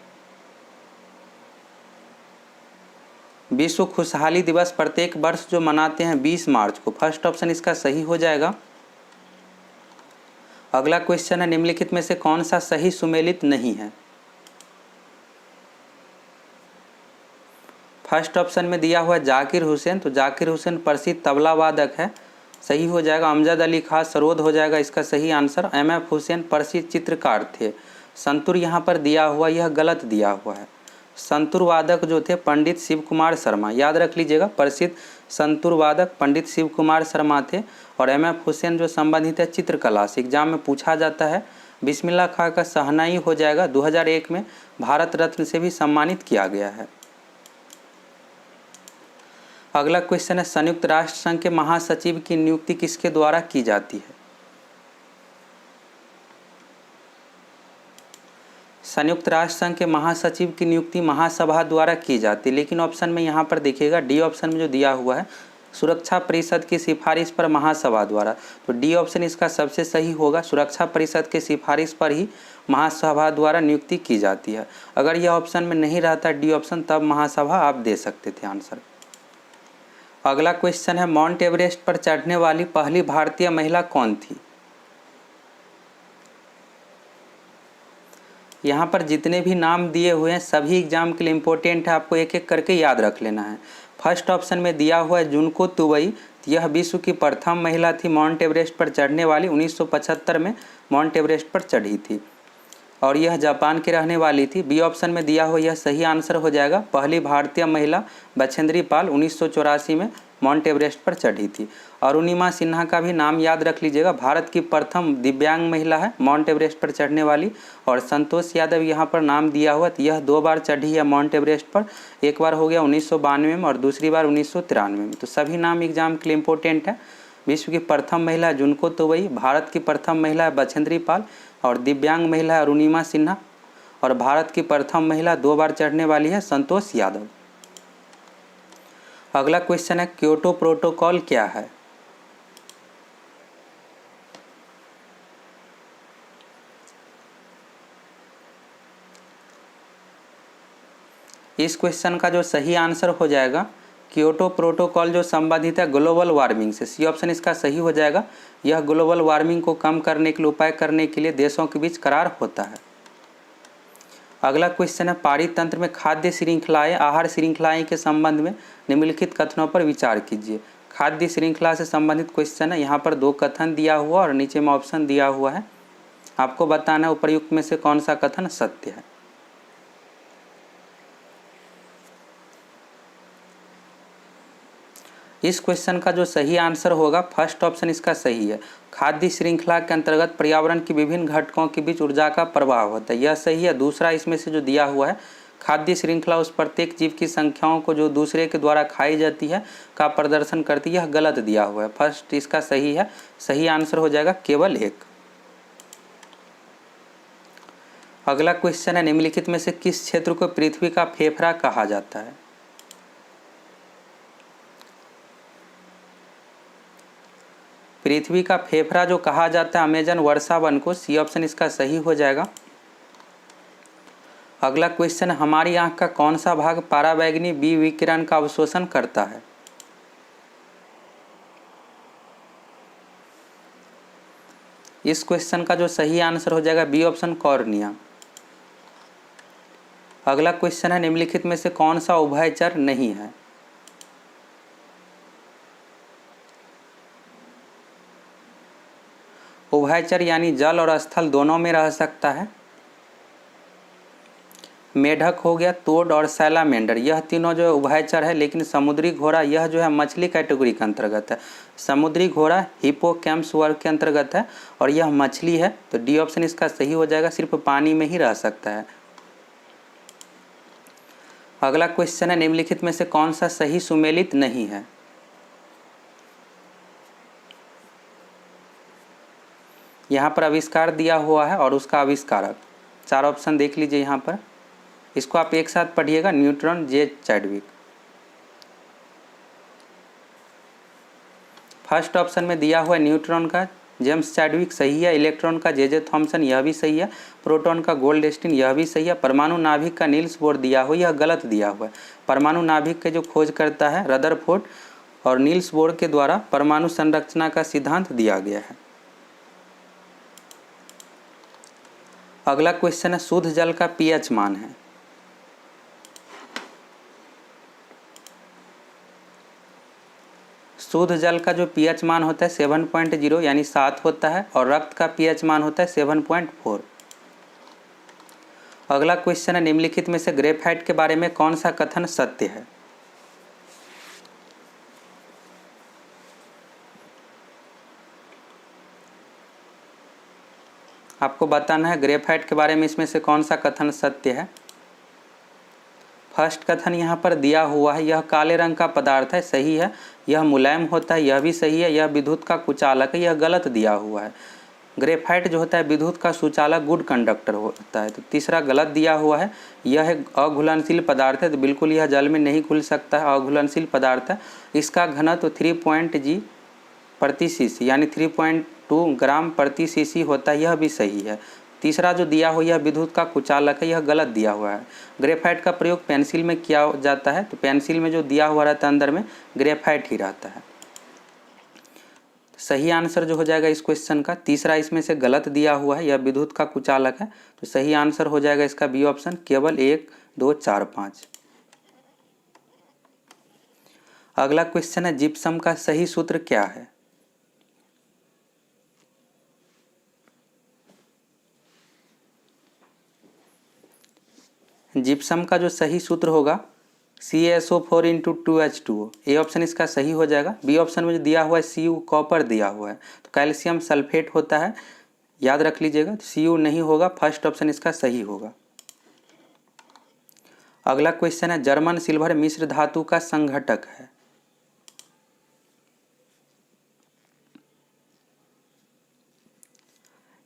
विश्व खुशहाली दिवस प्रत्येक वर्ष जो मनाते हैं 20 मार्च को, फर्स्ट ऑप्शन इसका सही हो जाएगा। अगला क्वेश्चन है निम्नलिखित में से कौन सा सही सुमेलित नहीं है? फर्स्ट ऑप्शन में दिया हुआ है जाकिर हुसैन, तो जाकिर हुसैन प्रसिद्ध तबला वादक है, सही हो जाएगा। अमजद अली खां सरोद हो जाएगा इसका सही आंसर। एमएफ हुसैन प्रसिद्ध चित्रकार थे। संतूर यहाँ पर दिया हुआ, यह गलत दिया हुआ है। संतूर वादक जो थे पंडित शिव कुमार शर्मा, याद रख लीजिएगा, प्रसिद्ध संतूर वादक पंडित शिव कुमार शर्मा थे। और एमएफ हुसैन जो संबंधित है चित्रकला से, एग्जाम में पूछा जाता है। बिस्मिल्लाह खां का शहनाई हो जाएगा, 2001 में भारत रत्न से भी सम्मानित किया गया है। अगला क्वेश्चन है संयुक्त राष्ट्र संघ के महासचिव की नियुक्ति किसके द्वारा की जाती है? संयुक्त राष्ट्र संघ के महासचिव की नियुक्ति महासभा द्वारा की जाती है, लेकिन ऑप्शन में यहाँ पर देखिएगा डी ऑप्शन में जो दिया हुआ है सुरक्षा परिषद की सिफारिश पर महासभा द्वारा, तो डी ऑप्शन इसका सबसे सही होगा। सुरक्षा परिषद के सिफारिश पर ही महासभा द्वारा नियुक्ति की जाती है। अगर यह ऑप्शन में नहीं रहता डी ऑप्शन, तब महासभा आप दे सकते थे आंसर। अगला क्वेश्चन है माउंट एवरेस्ट पर चढ़ने वाली पहली भारतीय महिला कौन थी? यहाँ पर जितने भी नाम दिए हुए हैं सभी एग्जाम के लिए इम्पोर्टेंट है, आपको एक एक करके याद रख लेना है। फर्स्ट ऑप्शन में दिया हुआ है जुनको तुवई, यह विश्व की प्रथम महिला थी माउंट एवरेस्ट पर चढ़ने वाली, 1975 में माउंट एवरेस्ट पर चढ़ी थी और यह जापान की रहने वाली थी। बी ऑप्शन में दिया हुआ यह सही आंसर हो जाएगा, पहली भारतीय महिला बछेंद्री पाल 1984 में माउंट एवरेस्ट पर चढ़ी थी। अरुणिमा सिन्हा का भी नाम याद रख लीजिएगा, भारत की प्रथम दिव्यांग महिला है माउंट एवरेस्ट पर चढ़ने वाली। और संतोष यादव यहाँ पर नाम दिया हुआ, तो यह 2 बार चढ़ी है माउंट एवरेस्ट पर, एक बार हो गया 1992 में और दूसरी बार 1993 में। तो सभी नाम एग्जाम के लिए इम्पोर्टेंट है। विश्व की प्रथम महिला जुनको तुवई, भारत की प्रथम महिला बछेंद्री पाल और दिव्यांग महिला अरुणिमा सिन्हा, और भारत की प्रथम महिला 2 बार चढ़ने वाली है संतोष यादव। अगला क्वेश्चन है क्योटो प्रोटोकॉल क्या है? इस क्वेश्चन का जो सही आंसर हो जाएगा क्योटो प्रोटोकॉल जो संबंधित है ग्लोबल वार्मिंग से, सी ऑप्शन इसका सही हो जाएगा। यह ग्लोबल वार्मिंग को कम करने के लिए उपाय करने के लिए देशों के बीच करार होता है। अगला क्वेश्चन है पारित तंत्र में खाद्य श्रृंखलाएं आहार श्रृंखलाएं के संबंध में निम्नलिखित कथनों पर विचार कीजिए। खाद्य श्रृंखला से संबंधित क्वेश्चन है। यहाँ पर 2 कथन दिया हुआ और नीचे में ऑप्शन दिया हुआ है, आपको बताना है उपर्युक्त में से कौन सा कथन सत्य है। इस क्वेश्चन का जो सही आंसर होगा फर्स्ट ऑप्शन इसका सही है। खाद्य श्रृंखला के अंतर्गत पर्यावरण के विभिन्न घटकों के बीच ऊर्जा का प्रवाह होता है, यह सही है। दूसरा इसमें से जो दिया हुआ है खाद्य श्रृंखला उस प्रत्येक जीव की संख्याओं को जो दूसरे के द्वारा खाई जाती है का प्रदर्शन करती है, यह गलत दिया हुआ है। फर्स्ट इसका सही है, सही आंसर हो जाएगा केवल 1। अगला क्वेश्चन है निम्नलिखित में से किस क्षेत्र को पृथ्वी का फेफड़ा कहा जाता है। पृथ्वी का फेफड़ा जो कहा जाता है अमेजन वर्षा वन को, सी ऑप्शन इसका सही हो जाएगा। अगला क्वेश्चन, हमारी आंख का कौन सा भाग पराबैंगनी बी विकिरण का अवशोषण करता है। इस क्वेश्चन का जो सही आंसर हो जाएगा बी ऑप्शन कॉर्निया। अगला क्वेश्चन है निम्नलिखित में से कौन सा उभयचर नहीं है। उभयचर यानी जल और स्थल दोनों में रह सकता है। मेढक हो गया, तोड़ और सैलामेंडर, यह तीनों जो है उभयचर है, लेकिन समुद्री घोड़ा यह जो है मछली कैटेगरी के अंतर्गत है। समुद्री घोड़ा हिप्पोकैम्पस वर्ग के अंतर्गत है और यह मछली है, तो डी ऑप्शन इसका सही हो जाएगा, सिर्फ पानी में ही रह सकता है। अगला क्वेश्चन है निम्नलिखित में से कौन सा सही सुमेलित नहीं है। यहाँ पर आविष्कार दिया हुआ है और उसका आविष्कारक, 4 ऑप्शन देख लीजिए यहाँ पर, इसको आप एक साथ पढ़िएगा। न्यूट्रॉन, जे चैडविक। फर्स्ट ऑप्शन में दिया हुआ है न्यूट्रॉन का जेम्स चैडविक, सही है। इलेक्ट्रॉन का जे थॉमसन, यह भी सही है। प्रोटॉन का गोल्डस्टीन, यह भी सही है। परमाणु नाभिक का नील्स बोर दिया हुआ, यह गलत दिया हुआ है। परमाणु नाभिक के जो खोज करता है रदरफोर्ड और नील्स बोर के द्वारा परमाणु संरचना का सिद्धांत दिया गया है। अगला क्वेश्चन है शुद्ध जल का पीएच मान है। शुद्ध जल का जो पीएच मान होता है 7.0 यानी 7 होता है और रक्त का पीएच मान होता है 7.4। अगला क्वेश्चन है निम्नलिखित में से ग्रेफाइट के बारे में कौन सा कथन सत्य है। आपको बताना है ग्रेफाइट के बारे में इसमें से कौन सा कथन सत्य है। फर्स्ट कथन यहाँ पर दिया हुआ है, यह काले रंग का पदार्थ है, सही है। यह मुलायम होता है, यह भी सही है। यह विद्युत का कुचालक है, यह गलत दिया हुआ है। ग्रेफाइट जो होता है विद्युत का सुचालक, गुड कंडक्टर होता है, तो तीसरा गलत दिया हुआ है। यह एक अघुलनशील पदार्थ है, तो बिल्कुल यह जल में नहीं घुल सकता है, अघुलनशील पदार्थ है। इसका घनत्व 3.g प्रति सीसी यानी 3.2 ग्राम प्रति सीसी होता है, यह भी सही है। तीसरा जो दिया हुआ यह विद्युत का कुचालक है, यह गलत दिया हुआ है। ग्रेफाइट का प्रयोग पेंसिल में किया जाता है, तो पेंसिल में जो दिया हुआ रहता है अंदर में ग्रेफाइट ही रहता है। सही आंसर जो हो जाएगा इस क्वेश्चन का, तीसरा इसमें से गलत दिया हुआ है, यह विद्युत का कुचालक है, तो सही आंसर हो जाएगा इसका बी ऑप्शन, केवल 1, 2, 4, 5। अगला क्वेश्चन है जिप्सम का सही सूत्र क्या है। जिप्सम का जो सही सूत्र होगा CaSO4 × 2H2O, ए ऑप्शन इसका सही हो जाएगा। बी ऑप्शन में जो दिया हुआ है Cu कॉपर दिया हुआ है, तो कैल्शियम सल्फेट होता है, याद रख लीजिएगा। Cu नहीं होगा, फर्स्ट ऑप्शन इसका सही होगा। अगला क्वेश्चन है जर्मन सिल्वर मिश्र धातु का संघटक है।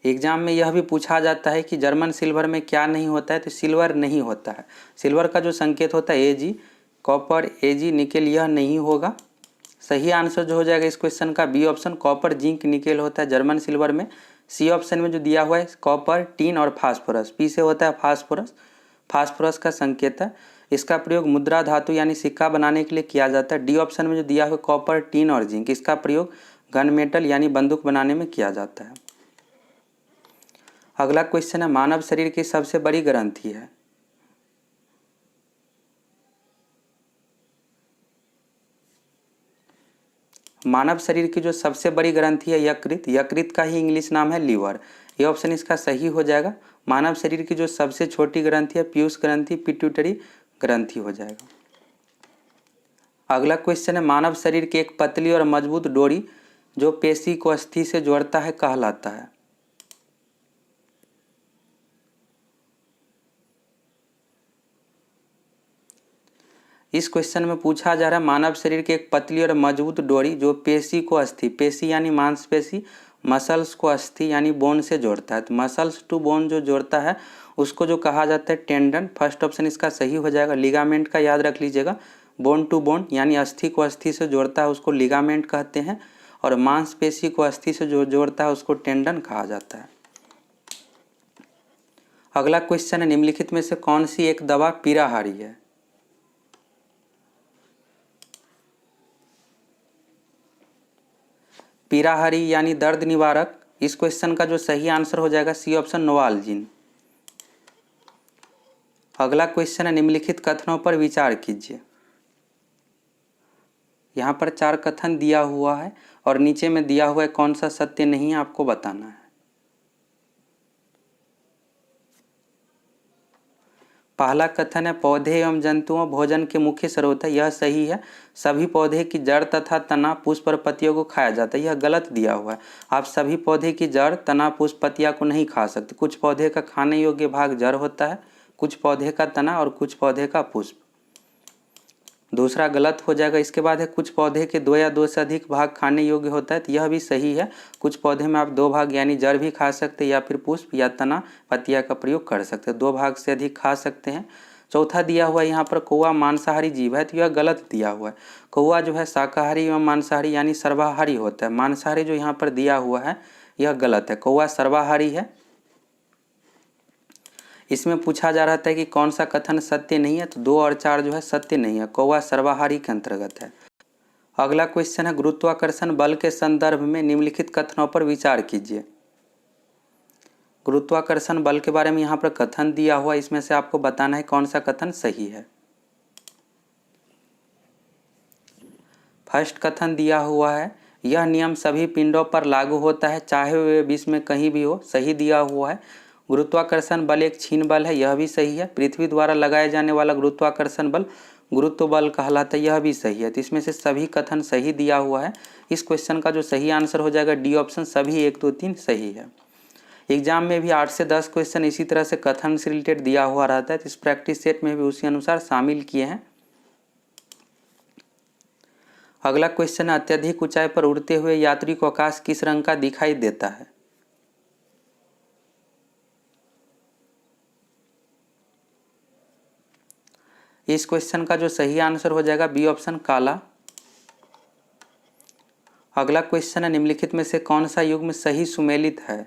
एग्जाम में यह भी पूछा जाता है कि जर्मन सिल्वर में क्या नहीं होता है, तो सिल्वर नहीं होता है। सिल्वर का जो संकेत होता है Ag, कॉपर, Ag, निकेल, यह नहीं होगा। सही आंसर जो हो जाएगा इस क्वेश्चन का B option, copper, zinc, nickel होता है जर्मन सिल्वर में। सी ऑप्शन में जो दिया हुआ है कॉपर, टीन और फास्फोरस, पी से होता है फास्फोरस, फास्फोरस का संकेत है। इसका प्रयोग मुद्रा धातु यानी सिक्का बनाने के लिए किया जाता है। डी ऑप्शन में जो दिया हुआ कॉपर, टीन और जिंक, इसका प्रयोग गन मेटल यानी बंदूक बनाने में किया जाता है। अगला क्वेश्चन है मानव शरीर की सबसे बड़ी ग्रंथि है। मानव शरीर की जो सबसे बड़ी ग्रंथि है यकृत, यकृत का ही इंग्लिश नाम है लीवर, ये ऑप्शन इसका सही हो जाएगा। मानव शरीर की जो सबसे छोटी ग्रंथि है पीयूष ग्रंथि, पिट्यूटरी ग्रंथि हो जाएगा। अगला क्वेश्चन है मानव शरीर की एक पतली और मजबूत डोरी जो पेशी को अस्थि से जोड़ता है कहलाता है। इस क्वेश्चन में पूछा जा रहा है मानव शरीर की एक पतली और मजबूत डोरी जो पेशी को अस्थि, पेशी यानी मांसपेशी, मसल्स को अस्थि यानी बोन से जोड़ता है। तो मसल्स टू बोन जो जोड़ता है उसको जो कहा जाता है टेंडन, फर्स्ट ऑप्शन इसका सही हो जाएगा। लिगामेंट का याद रख लीजिएगा, बोन टू बोन यानी अस्थि को अस्थि से जोड़ता है उसको लिगामेंट कहते हैं, और मांसपेशी को अस्थि से जो जोड़ता है उसको टेंडन कहा जाता है। अगला क्वेश्चन है निम्नलिखित में से कौन सी एक दवा पीड़ाहारी है। पीड़ाहारी यानी दर्द निवारक, इस क्वेश्चन का जो सही आंसर हो जाएगा सी ऑप्शन नोवाल्जिन। अगला क्वेश्चन है निम्नलिखित कथनों पर विचार कीजिए। यहाँ पर 4 कथन दिया हुआ है और नीचे में दिया हुआ है कौन सा सत्य नहीं है आपको बताना है। पहला कथन है पौधे एवं जंतुओं भोजन के मुख्य स्रोत है, यह सही है। सभी पौधे की जड़ तथा तना, पुष्प और पत्तियों को खाया जाता है, यह गलत दिया हुआ है। आप सभी पौधे की जड़, तना, पुष्प, पत्तियां को नहीं खा सकते। कुछ पौधे का खाने योग्य भाग जड़ होता है, कुछ पौधे का तना और कुछ पौधे का पुष्प। दूसरा गलत हो जाएगा। इसके बाद है कुछ पौधे के 2 या 2 से अधिक भाग खाने योग्य होता है, तो यह भी सही है। कुछ पौधे में आप 2 भाग यानी जड़ भी खा सकते हैं या फिर पुष्प या तना, पत्तियां का प्रयोग कर सकते हैं। 2 भाग से अधिक खा सकते हैं। चौथा दिया हुआ है यहाँ पर कौवा मांसाहारी जीव है, तो यह गलत दिया हुआ है। कौवा जो है शाकाहारी एवं मांसाहारी यानी सर्वाहारी होता है। मांसाहारी जो यहाँ पर दिया हुआ है यह गलत है, कौवा सर्वाहारी है। इसमें पूछा जा रहा था कि कौन सा कथन सत्य नहीं है, तो 2 और 4 जो है सत्य नहीं है, कौवा सर्वाहारी के अंतर्गत है। अगला क्वेश्चन है गुरुत्वाकर्षण बल के संदर्भ में निम्नलिखित कथनों पर विचार कीजिए। गुरुत्वाकर्षण बल के बारे में यहाँ पर कथन दिया हुआ, इसमें से आपको बताना है कौन सा कथन सही है। फर्स्ट कथन दिया हुआ है यह नियम सभी पिंडों पर लागू होता है चाहे वे विश्व में कहीं भी हो, सही दिया हुआ है। गुरुत्वाकर्षण बल एक क्षीण बल है, यह भी सही है। पृथ्वी द्वारा लगाए जाने वाला गुरुत्वाकर्षण बल गुरुत्व बल कहलाता है, यह भी सही है। तो इसमें से सभी कथन सही दिया हुआ है। इस क्वेश्चन का जो सही आंसर हो जाएगा डी ऑप्शन, सभी 1, 2, 3 सही है। एग्जाम में भी 8 से 10 क्वेश्चन इसी तरह से कथन से रिलेटेड दिया हुआ रहता है, तो इस प्रैक्टिस सेट में भी उसी अनुसार शामिल किए हैं। अगला क्वेश्चन है अत्यधिक ऊंचाई पर उड़ते हुए यात्री को आकाश किस रंग का दिखाई देता है। इस क्वेश्चन का जो सही आंसर हो जाएगा बी ऑप्शन, काला। अगला क्वेश्चन है निम्नलिखित में से कौन सा युग्म सही सुमेलित है।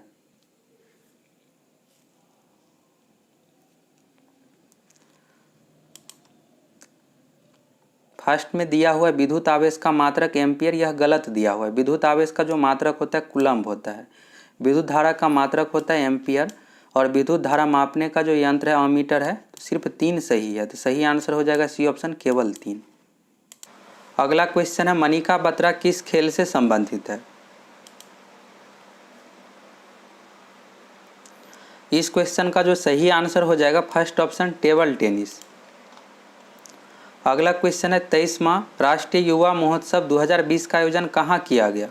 फर्स्ट में दिया हुआ है विद्युत आवेश का मात्रक एम्पियर, यह गलत दिया हुआ है। विद्युत आवेश का जो मात्रक होता है कूलम्ब होता है, विद्युत धारा का मात्रक होता है एम्पियर, और विद्युत धारा मापने का जो यंत्र है अमीटर है। तो सिर्फ 3 सही है, तो सही आंसर हो जाएगा सी ऑप्शन, केवल 3। अगला क्वेश्चन है मनिका बत्रा किस खेल से संबंधित है। इस क्वेश्चन का जो सही आंसर हो जाएगा फर्स्ट ऑप्शन, टेबल टेनिस। अगला क्वेश्चन है 23वां राष्ट्रीय युवा महोत्सव 2020 का आयोजन कहाँ किया गया।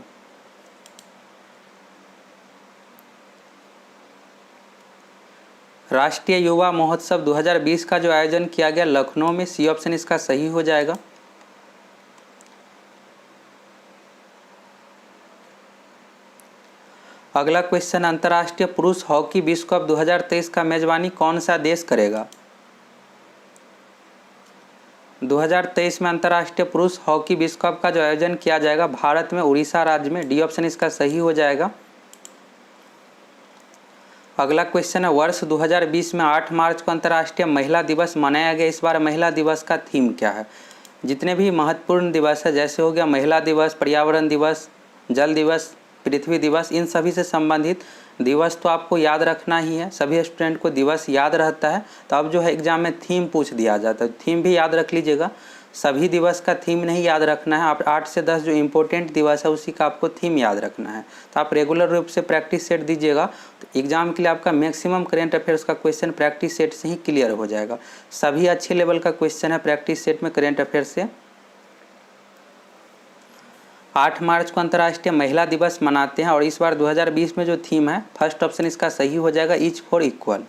राष्ट्रीय युवा महोत्सव 2020 का जो आयोजन किया गया लखनऊ में, सी ऑप्शन इसका सही हो जाएगा। अगला क्वेश्चन अंतर्राष्ट्रीय पुरुष हॉकी विश्व कप 2023 का मेजबानी कौन सा देश करेगा। 2023 में अंतर्राष्ट्रीय पुरुष हॉकी विश्व कप का जो आयोजन किया जाएगा भारत में उड़ीसा राज्य में, डी ऑप्शन इसका सही हो जाएगा। अगला क्वेश्चन है, वर्ष 2020 में 8 मार्च को अंतर्राष्ट्रीय महिला दिवस मनाया गया। इस बार महिला दिवस का थीम क्या है? जितने भी महत्वपूर्ण दिवस है, जैसे हो गया महिला दिवस, पर्यावरण दिवस, जल दिवस, पृथ्वी दिवस, इन सभी से संबंधित दिवस तो आपको याद रखना ही है। सभी स्टूडेंट को दिवस याद रहता है। तो अब जो है एग्जाम में थीम पूछ दिया जाता है, थीम भी याद रख लीजिएगा। सभी दिवस का थीम नहीं याद रखना है, आप 8 से 10 जो इम्पोर्टेंट दिवस है उसी का आपको थीम याद रखना है। तो आप रेगुलर रूप से प्रैक्टिस सेट दीजिएगा, तो एग्जाम के लिए आपका मैक्सिमम करेंट अफेयर्स का क्वेश्चन प्रैक्टिस सेट से ही क्लियर हो जाएगा। सभी अच्छे लेवल का क्वेश्चन है प्रैक्टिस सेट में करेंट अफेयर्स से। 8 मार्च को अंतर्राष्ट्रीय महिला दिवस मनाते हैं और इस बार 2020 में जो थीम है, फर्स्ट ऑप्शन इसका सही हो जाएगा, ईच फॉर इक्वल।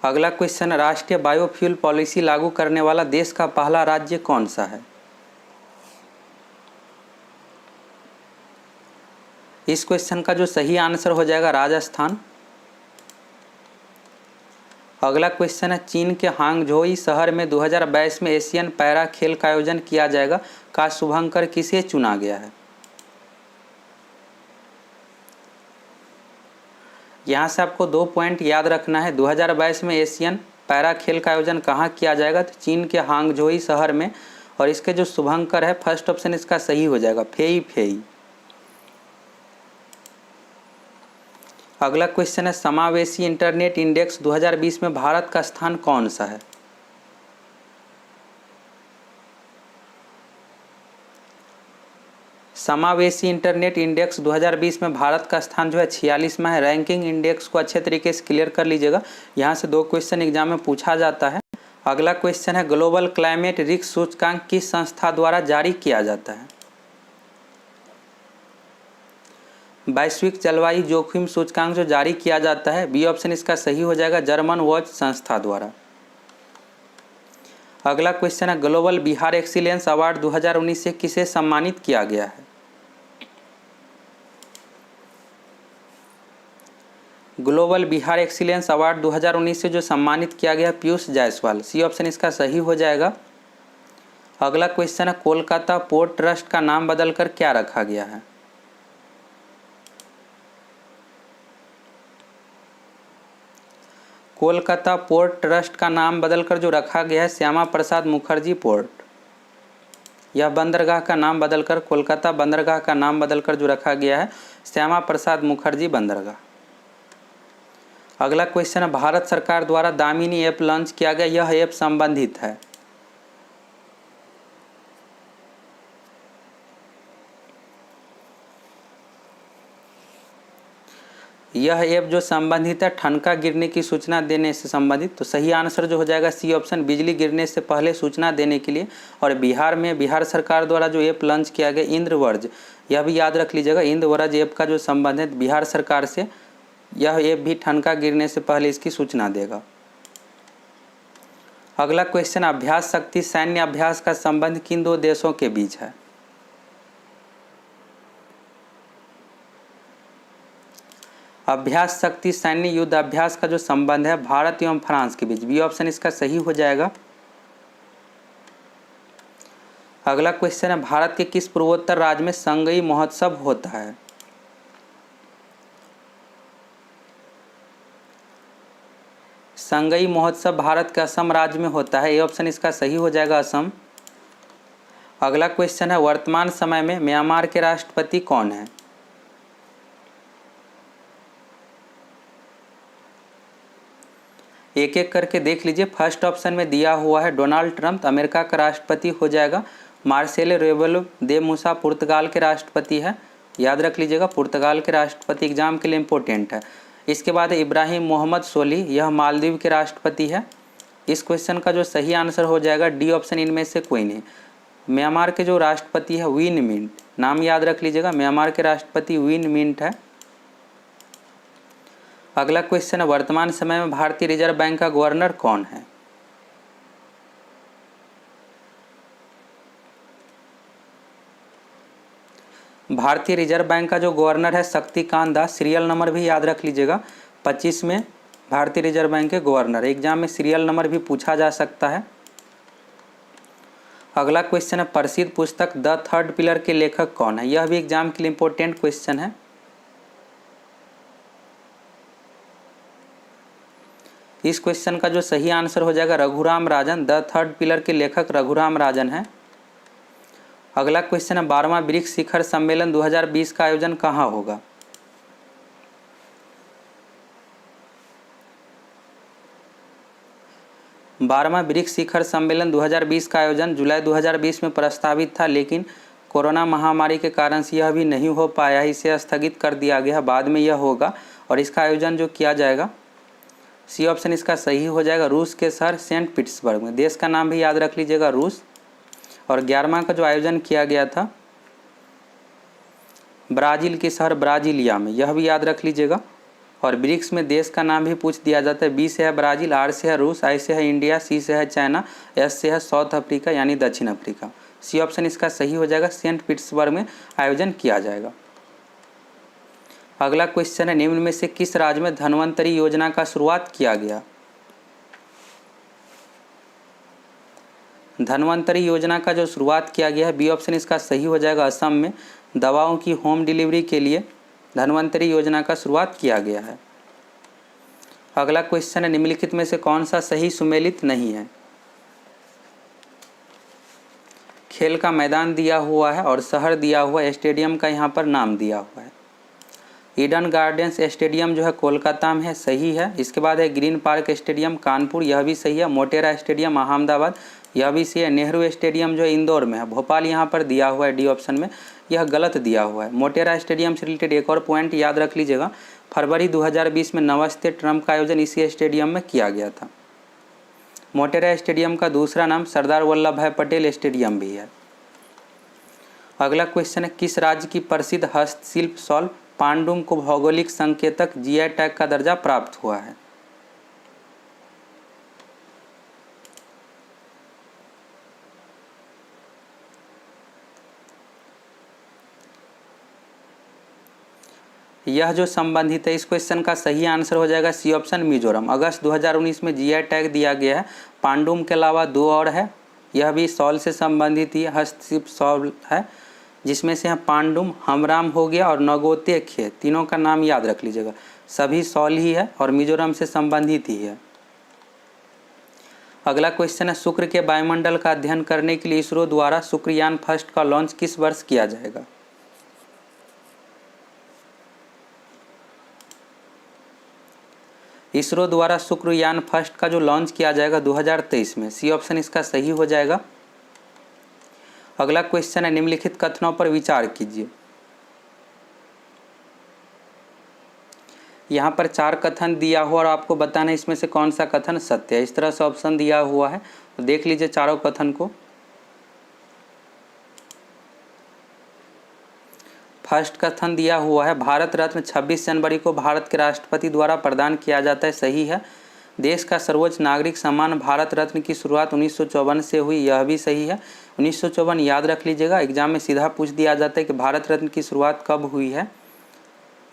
अगला क्वेश्चन, राष्ट्रीय बायोफ्यूल पॉलिसी लागू करने वाला देश का पहला राज्य कौन सा है? इस क्वेश्चन का जो सही आंसर हो जाएगा राजस्थान। अगला क्वेश्चन है, चीन के हांगझोई शहर में 2022 में एशियन पैरा खेल का आयोजन किया जाएगा का शुभंकर किसे चुना गया है? यहाँ से आपको 2 पॉइंट याद रखना है। 2022 में एशियन पैरा खेल का आयोजन कहाँ किया जाएगा? तो चीन के हांगझोई शहर में, और इसके जो शुभंकर है, फर्स्ट ऑप्शन इसका सही हो जाएगा, फेई फेई। अगला क्वेश्चन है, समावेशी इंटरनेट इंडेक्स 2020 में भारत का स्थान कौन सा है? समावेशी इंटरनेट इंडेक्स 2020 में भारत का स्थान जो है 46वां है। रैंकिंग इंडेक्स को अच्छे तरीके से क्लियर कर लीजिएगा, यहाँ से 2 क्वेश्चन एग्जाम में पूछा जाता है। अगला क्वेश्चन है, ग्लोबल क्लाइमेट रिस्क सूचकांक किस संस्था द्वारा जारी किया जाता है? वैश्विक जलवायु जोखिम सूचकांक जो जारी किया जाता है, बी ऑप्शन इसका सही हो जाएगा, जर्मन वॉच संस्था द्वारा। अगला क्वेश्चन है, ग्लोबल बिहार एक्सीलेंस अवार्ड 2019 से किसे सम्मानित किया गया है? ग्लोबल बिहार एक्सीलेंस अवार्ड 2019 से जो सम्मानित किया गया पीयूष जायसवाल, सी ऑप्शन इसका सही हो जाएगा। अगला क्वेश्चन है, कोलकाता पोर्ट ट्रस्ट का नाम बदलकर क्या रखा गया है? कोलकाता पोर्ट ट्रस्ट का नाम बदलकर जो रखा गया है, श्यामा प्रसाद मुखर्जी पोर्ट। यह बंदरगाह का नाम बदलकर, कोलकाता बंदरगाह का नाम बदलकर जो रखा गया है, श्यामा प्रसाद मुखर्जी बंदरगाह। अगला क्वेश्चन है, भारत सरकार द्वारा दामिनी ऐप लॉन्च किया गया, यह ऐप संबंधित है? यह ऐप जो संबंधित है ठनका गिरने की सूचना देने से संबंधित, तो सही आंसर जो हो जाएगा सी ऑप्शन, बिजली गिरने से पहले सूचना देने के लिए। और बिहार में बिहार सरकार द्वारा जो ऐप लॉन्च किया गया इंद्रवज्र, यह भी याद रख लीजिएगा, इंद्रवज्र ऐप का जो संबंध है बिहार सरकार से, यह ऐप भी ठनका गिरने से पहले इसकी सूचना देगा। अगला क्वेश्चन, अभ्यास शक्ति सैन्य अभ्यास का संबंध किन 2 देशों के बीच है? अभ्यास शक्ति सैन्य युद्ध अभ्यास का जो संबंध है भारत एवं फ्रांस के बीच, बी ऑप्शन इसका सही हो जाएगा। अगला क्वेश्चन है, भारत के किस पूर्वोत्तर राज्य में संगई महोत्सव होता है? संगई महोत्सव भारत के असम राज्य में होता है, ए ऑप्शन इसका सही हो जाएगा, असम। अगला क्वेश्चन है, वर्तमान समय में म्यांमार के राष्ट्रपति कौन है? एक एक करके देख लीजिए। फर्स्ट ऑप्शन में दिया हुआ है डोनाल्ड ट्रंप, अमेरिका का राष्ट्रपति हो जाएगा। मार्सेलो रेबेलो दे मूसा पुर्तगाल के राष्ट्रपति है, याद रख लीजिएगा, पुर्तगाल के राष्ट्रपति एग्जाम के लिए इंपॉर्टेंट है। इसके बाद इब्राहिम मोहम्मद सोलिह, यह मालदीव के राष्ट्रपति है। इस क्वेश्चन का जो सही आंसर हो जाएगा डी ऑप्शन, इनमें से कोई नहीं। म्यांमार के जो राष्ट्रपति है विन मिंट, नाम याद रख लीजिएगा, म्यांमार के राष्ट्रपति विन मिंट है। अगला क्वेश्चन है, वर्तमान समय में भारतीय रिजर्व बैंक का गवर्नर कौन है? भारतीय रिजर्व बैंक का जो गवर्नर है शक्तिकांत दास, सीरियल नंबर भी याद रख लीजिएगा, 25 में भारतीय रिजर्व बैंक के गवर्नर। एग्जाम में सीरियल नंबर भी पूछा जा सकता है। अगला क्वेश्चन है, प्रसिद्ध पुस्तक द थर्ड पिलर के लेखक कौन है? यह भी एग्जाम के लिए इंपॉर्टेंट क्वेश्चन है। इस क्वेश्चन का जो सही आंसर हो जाएगा Raghuram Rajan. The third pillar के लेखक रघुराम राजन हैं। अगला क्वेश्चन है 12वां ब्रिक्स शिखर सम्मेलन 2020 का आयोजन कहाँ होगा? 12वां ब्रिक्स शिखर सम्मेलन 2020 का आयोजन जुलाई 2020 में प्रस्तावित था, लेकिन कोरोना महामारी के कारण से यह भी नहीं हो पाया, इसे स्थगित कर दिया गया। बाद में यह होगा और इसका आयोजन जो किया जाएगा, सी ऑप्शन इसका सही हो जाएगा, रूस के शहर सेंट पीटर्सबर्ग में। देश का नाम भी याद रख लीजिएगा, रूस। और 11वां का जो आयोजन किया गया था ब्राज़ील के शहर ब्राज़ीलिया में, यह भी याद रख लीजिएगा। और ब्रिक्स में देश का नाम भी पूछ दिया जाता है। बी से है ब्राज़ील, आर से है रूस, आई से है इंडिया, सी से है चाइना, एस से है साउथ अफ्रीका यानी दक्षिण अफ्रीका। सी ऑप्शन इसका सही हो जाएगा, सेंट पीटर्सबर्ग में आयोजन किया जाएगा। अगला क्वेश्चन है निम्न में से किस राज्य में धन्वंतरी योजना का शुरुआत किया गया? धन्वंतरी योजना का जो शुरुआत किया गया है, बी ऑप्शन इसका सही हो जाएगा, असम में दवाओं की होम डिलीवरी के लिए धन्वंतरी योजना का शुरुआत किया गया है। अगला क्वेश्चन है निम्नलिखित में से कौन सा सही सुमेलित नहीं है? खेल का मैदान दिया हुआ है और शहर दिया हुआ है, स्टेडियम का यहाँ पर नाम दिया हुआ है। ईडन गार्डन्स स्टेडियम जो है कोलकाता में है, सही है। इसके बाद है ग्रीन पार्क स्टेडियम कानपुर, यह भी सही है। मोटेरा स्टेडियम अहमदाबाद, यह भी सही है। नेहरू स्टेडियम जो है इंदौर में है। भोपाल यहाँ पर दिया हुआ है डी ऑप्शन में, यह गलत दिया हुआ है। मोटेरा स्टेडियम से रिलेटेड एक और पॉइंट याद रख लीजिएगा, फरवरी 2020 में नमस्ते ट्रम्प का आयोजन इसी स्टेडियम में किया गया था। मोटेरा स्टेडियम का दूसरा नाम सरदार वल्लभ भाई पटेल स्टेडियम भी है। अगला क्वेश्चन है किस राज्य की प्रसिद्ध हस्तशिल्प शॉल पांडुम को भौगोलिक संकेतक जीआई टैग का दर्जा प्राप्त हुआ है? यह जो संबंधित है, इस क्वेश्चन का सही आंसर हो जाएगा सी ऑप्शन मिजोरम। अगस्त 2019 में जीआई टैग दिया गया है। पांडुम के अलावा दो और है, यह भी शॉल से संबंधित ही हस्तशिल्प शॉल है, जिसमें से है पांडुम, हमराम हो गया और नगोते खे, तीनों का नाम याद रख लीजिएगा। सभी शॉल ही है और मिजोरम से संबंधित ही है। अगला क्वेश्चन है शुक्र के वायुमंडल का अध्ययन करने के लिए इसरो द्वारा शुक्रयान फर्स्ट का लॉन्च किस वर्ष किया जाएगा? इसरो द्वारा शुक्रयान फर्स्ट का जो लॉन्च किया जाएगा 2023 में। सी ऑप्शन इसका सही हो जाएगा। अगला क्वेश्चन है निम्नलिखित कथनों पर विचार कीजिए। यहाँ पर 4 कथन दिया हुआ और आपको बताना है इसमें से कौन सा कथन सत्य है। इस तरह से ऑप्शन दिया हुआ है, तो देख लीजिए चारों कथन को। फर्स्ट कथन दिया हुआ है भारत रत्न 26 जनवरी को भारत के राष्ट्रपति द्वारा प्रदान किया जाता है, सही है। देश का सर्वोच्च नागरिक सम्मान भारत रत्न की शुरुआत 1954 से हुई, यह भी सही है। 1954 याद रख लीजिएगा, एग्जाम में सीधा पूछ दिया जाता है कि भारत रत्न की शुरुआत कब हुई है।